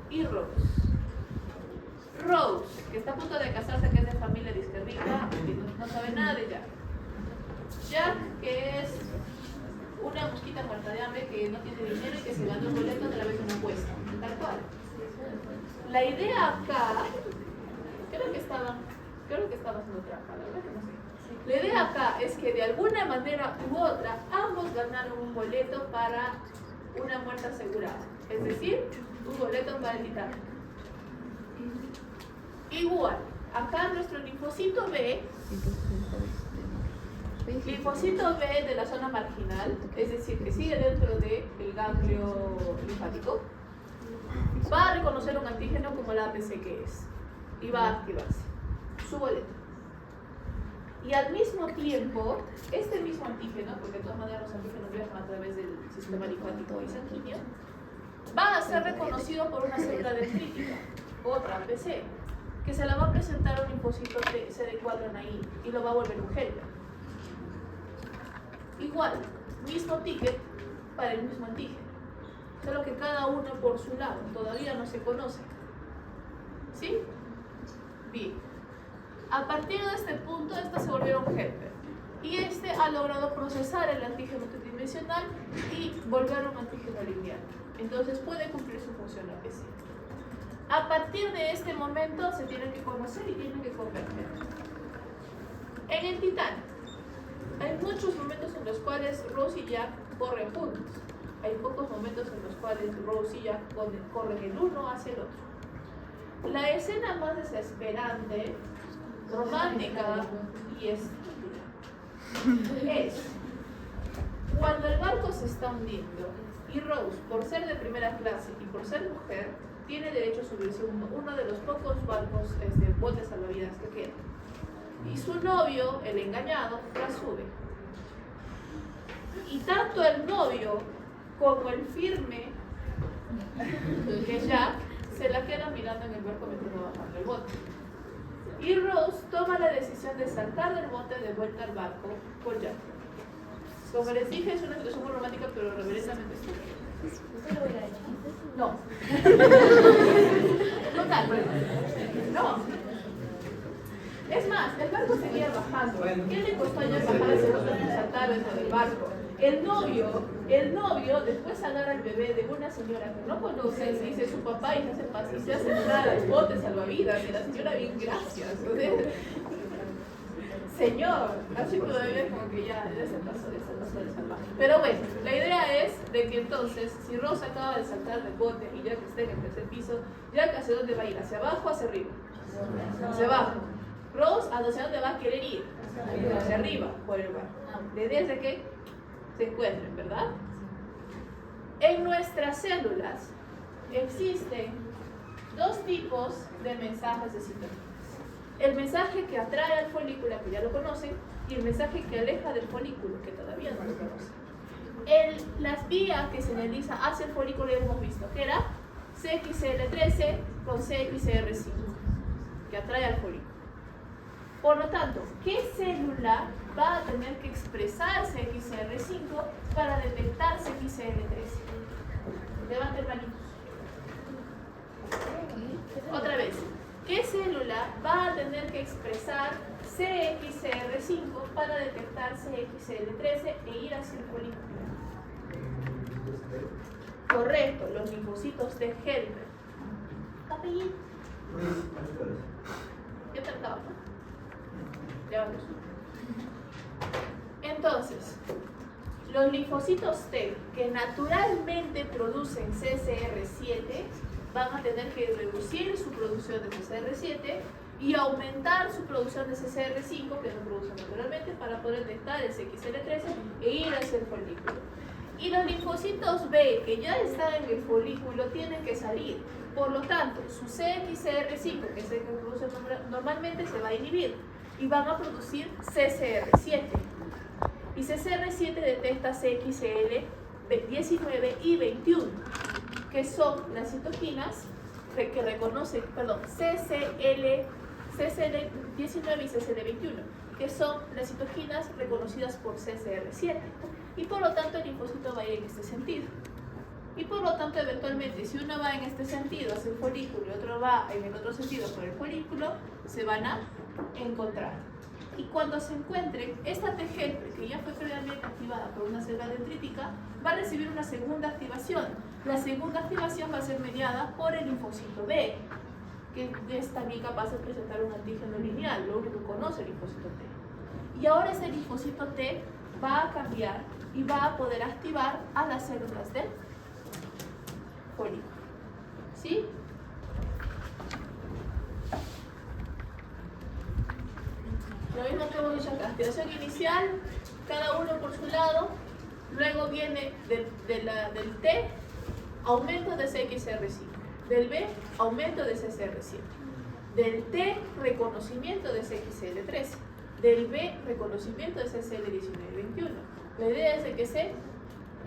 y Rose. Rose, que está a punto de casarse, que es de familia disque rica, y no sabe nada de Jack. Jack, que es una mosquita muerta de hambre que no tiene dinero y que se ganó un boleto a través de una apuesta, tal cual. La idea acá, creo que estaba haciendo trampa, la verdad que no sé. La idea acá es que de alguna manera u otra ambos ganaron un boleto para una muerte asegurada, es decir, un boleto para el Titanic. Igual, acá nuestro linfocito B de la zona marginal, es decir, que sigue dentro del ganglio linfático, va a reconocer un antígeno como el APC que es y va a activarse su boleto. Y al mismo tiempo, este mismo antígeno, porque de todas maneras los antígenos viajan a través del sistema linfático y sanguíneo, va a ser reconocido por una célula dendrítica, otra APC, que se la va a presentar a un linfocito de CD4 ahí y lo va a volver un helper. Igual, mismo ticket para el mismo antígeno, solo que cada uno por su lado, todavía no se conoce. ¿Sí? Bien. A partir de este punto, estas se volvieron helper. Y este ha logrado procesar el antígeno tridimensional y volver un antígeno lineal. Entonces puede cumplir su función APC. A partir de este momento se tienen que conocer y tienen que converger. En el Titanic, hay muchos momentos en los cuales Rose y Jack corren juntos. Hay pocos momentos en los cuales Rose y Jack corren el uno hacia el otro. La escena más desesperante, romántica y estúpida es cuando el barco se está hundiendo y Rose, por ser de primera clase y por ser mujer, tiene derecho a subirse uno de los pocos barcos, botes salvavidas que quedan. Y su novio, el engañado, la sube. Y tanto el novio como el firme, que Jack, se la queda mirando en el barco mientras va bajando el bote. Y Rose toma la decisión de saltar del bote de vuelta al barco con Jack. Como les dije, es una situación muy romántica, pero reverendamente estúpida. ¿Usted lo hubiera hecho? No. Total, no. Es más, el barco seguía bajando. ¿Qué le costó a ella bajar hacia los otros y saltar dentro del barco? El novio después agarra al bebé de una señora que no conoce, se dice su papá y se hace entrar al bote salvavidas y la señora bien gracias. O sea, señor, así todavía como que ya se pasó de salvaje. Pero bueno, la idea es de que entonces, si Rose acaba de saltar del bote y ya que está en el tercer piso, ya que hacia dónde va a ir, hacia abajo o hacia arriba, hacia abajo. Rose, ¿hacia dónde va a querer ir? Hacia arriba, por el barco. La idea es de que se encuentren, ¿verdad? En nuestras células existen dos tipos de mensajes de citoquinas. El mensaje que atrae al folículo, que ya lo conocen, y el mensaje que aleja del folículo, que todavía no lo conocen. Las vías que se analiza hacia el folículo ya hemos visto, que era CXCL13 con CXCR5, que atrae al folículo. Por lo tanto, ¿qué célula va a tener que expresar CXCR5 para detectar CXCL13? Levanten manitos. Otra vez. ¿Qué célula va a tener que expresar CXCR5 para detectar CXCL13 e ir hacia el folículo? Correcto, los linfocitos de Helper. Apellido. ¿Qué tal acaba? Ya vamos. Entonces, los linfocitos T que naturalmente producen CCR7 van a tener que reducir su producción de CCR7 y aumentar su producción de CCR5 que no producen naturalmente para poder detectar el CXL13 e ir hacia el folículo. Y los linfocitos B que ya están en el folículo tienen que salir. Por lo tanto, su CXR5, que es el que produce normalmente, se va a inhibir y van a producir CCR7. Y CCR7 detecta CXL19 y 21, que son las citoquinas que reconocen, CCL19 y CCL21, que son las citoquinas reconocidas por CCR7. Y por lo tanto el linfocito va a ir en este sentido. Y por lo tanto, eventualmente, si uno va en este sentido hacia el folículo y otro va en el otro sentido por el folículo, se van a encontrar. Y cuando se encuentren, esta T helper, que ya fue previamente activada por una célula dendrítica, va a recibir una segunda activación, La segunda activación va a ser mediada por el linfocito B, que es también capaz de presentar un antígeno lineal, lo único que conoce el linfocito T. Y ahora ese linfocito T va a cambiar y va a poder activar a las células del folículo. ¿Sí? Lo mismo que hemos dicho acá, activación inicial, cada uno por su lado, luego viene del T, aumento de CXR5, del B, aumento de CCR7, del T, reconocimiento de CXL13, del B, reconocimiento de CCL19 y 21. La idea es de que se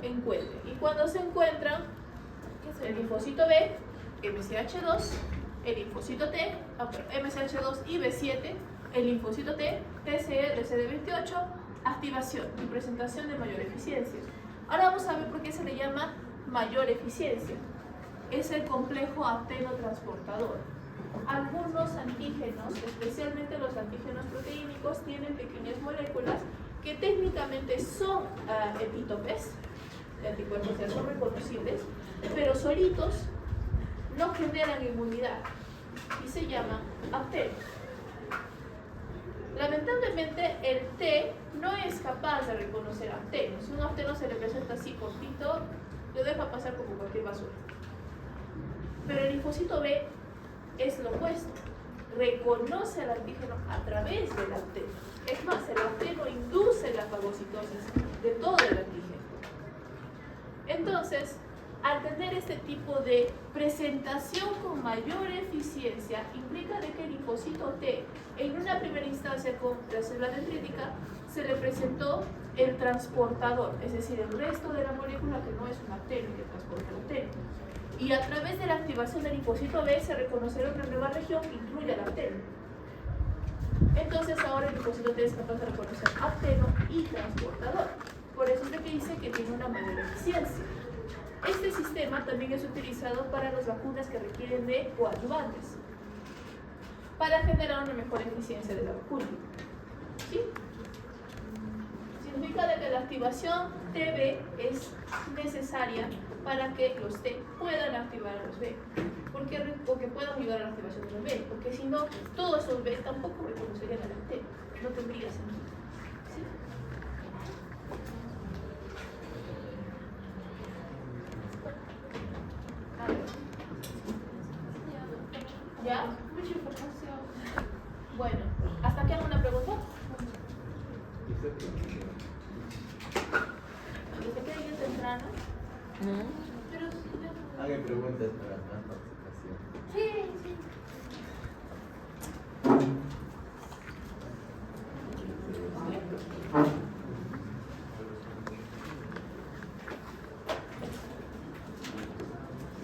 encuentren, y cuando se encuentran, el linfocito B, MCH2, el linfocito T, MCH2 y B7, el linfocito T, TCR, CD28, activación y presentación de mayor eficiencia. Ahora vamos a ver por qué se le llama mayor eficiencia. Es el complejo actinotransportador. Algunos antígenos, especialmente los antígenos proteínicos, tienen pequeñas moléculas que técnicamente son epítopes, de anticuerpos ya son reconocibles, pero solitos no generan inmunidad y se llaman aptenos. Lamentablemente el T no es capaz de reconocer aptenos. Si un apteno se le presenta así cortito, lo deja pasar como cualquier basura. Pero el linfocito B es lo opuesto. Reconoce al antígeno a través del apteno. Es más, el apteno induce la fagocitosis de todo el antígeno. Entonces, al tener este tipo de presentación con mayor eficiencia, implica de que el linfocito T, en una primera instancia con la célula dendrítica, se le presentó el transportador, es decir, el resto de la molécula que no es un apteno y que transporta el apteno. Y a través de la activación del linfocito B se reconocerá una nueva región que incluye al apteno. Entonces ahora el linfocito T es capaz de reconocer apteno y transportador. Por eso es de que dice que tiene una mayor eficiencia. Este sistema también es utilizado para las vacunas que requieren de coadyuvantes, para generar una mejor eficiencia de la vacuna. ¿Sí? Significa de que la activación TB es necesaria para que los T puedan activar a los B, porque puedan ayudar a la activación de los B, porque si no, todos esos B tampoco reconocerían a la T, no tendría sentido. ¿Sí? ¿Ya? Mucha información. Bueno, ¿hasta aquí alguna pregunta? ¿Desde qué día temprano? Pero sí, Hagan preguntas para más participación. sí.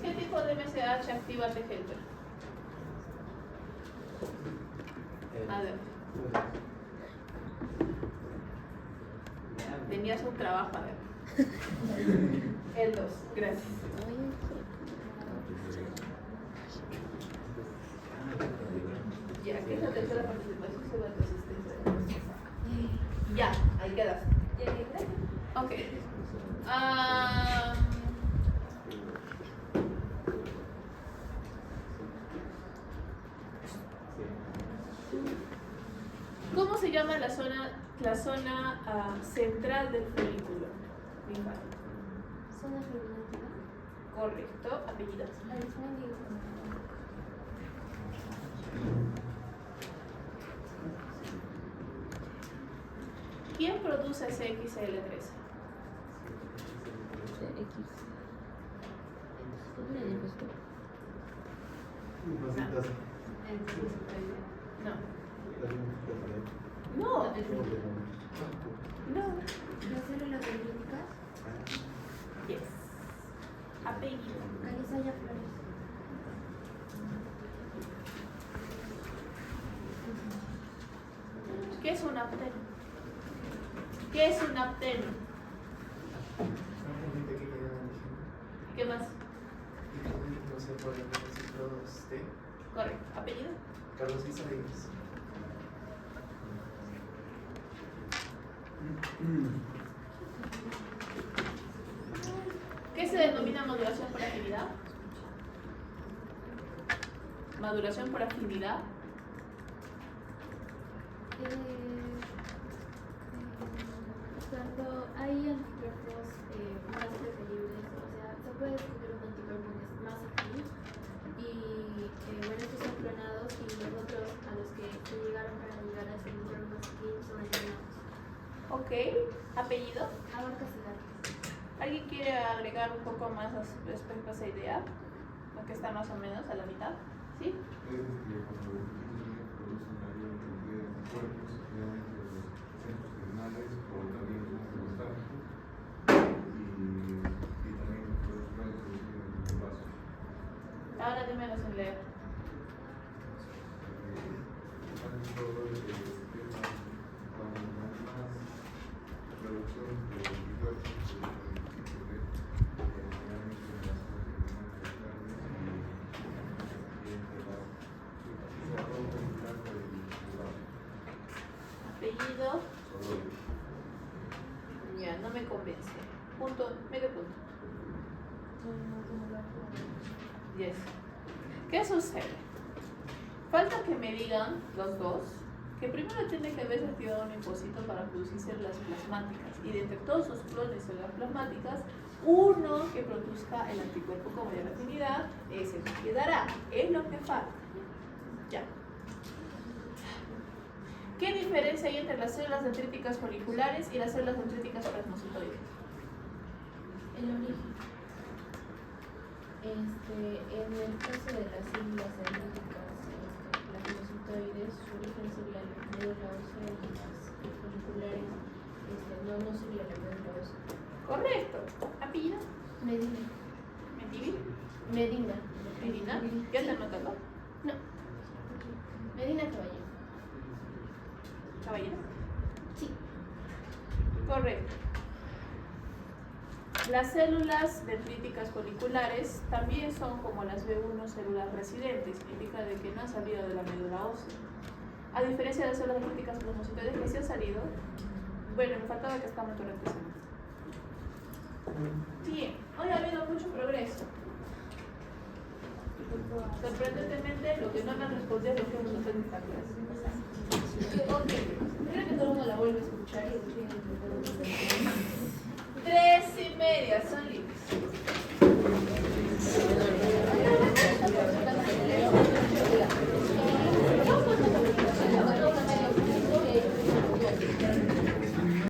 ¿Qué tipo de MSH activa T helper? A ver. Tenías un trabajo, a ver. El 2, gracias. Ya, ¿qué es la tercera participación? Se va a resistencia. Ya, ahí quedas. Ok. ¿Cómo se llama la zona central del folículo linfático? Zona germinativa. Correcto, apellidos. ¿Quién produce CXL13? Linfocitos. No. Las linfocitos, No. No. Las células dendríticas. Yes. Apellido. Calizaya Flores. ¿Qué es un apteno? ¿Qué es un apteno? ¿Qué más? Correcto. ¿Apellido? Carlos Isaías. ¿Qué se denomina modulación por afinidad. Maduración por afinidad. Cuando hay anticuerpos más preferibles, o sea, se puede descubrir un anticuerpo que es más afín y bueno, estos son clonados y los otros a los que se llegaron para llegar a ese anticuerpo más afín son eliminados. Ok, apellido. Abarca Segarra. ¿Alguien quiere agregar un poco más respecto a esa idea? Aunque está más o menos a la mitad. ¿Sí? Es que cuando los niños producen mayor cantidad de anticuerpos, generalmente los centros terminales o también los centros estáticos, y también los pueden producir en el vaso. Ahora dímelo sin leer. También todo el sistema, cuando hay más producción de anticuerpos, generalmente en las zonas terminales de carnes Apellido. Ya, no me convence. Punto, medio punto. Yes. ¿Qué sucede? Falta que me digan los dos que primero tiene que haberse activado un linfocito para producir células plasmáticas y de entre todos sus clones de células plasmáticas, uno que produzca el anticuerpo con mayor afinidad, ese que quedará. Es lo que falta. Ya. ¿Qué diferencia hay entre las células dendríticas foliculares y las células dendríticas plasmocitoides? El origen. En el caso de las células dendríticas plasmocitoides, su origen sería la médula ósea y las foliculares no sería la médula ósea. Correcto. ¿Apellido? Medina. ¿Mentivi? Medina. ¿Medina? ¿Ya te anotando? No. Medina Caballero. ¿Caballero? Sí. Correcto. Las células dendríticas foliculares también son como las B1 células residentes, significa de que no han salido de la médula ósea. A diferencia de las células dendríticas plasmocitoides que sí han salido, bueno, me faltaba que estamos representados. Bien, hoy ha habido mucho progreso. Sorprendentemente, lo que no me han respondido es lo que hemos notado en esta clase. Ok, creo que todo el mundo la vuelve a escuchar y 3:30, son libres.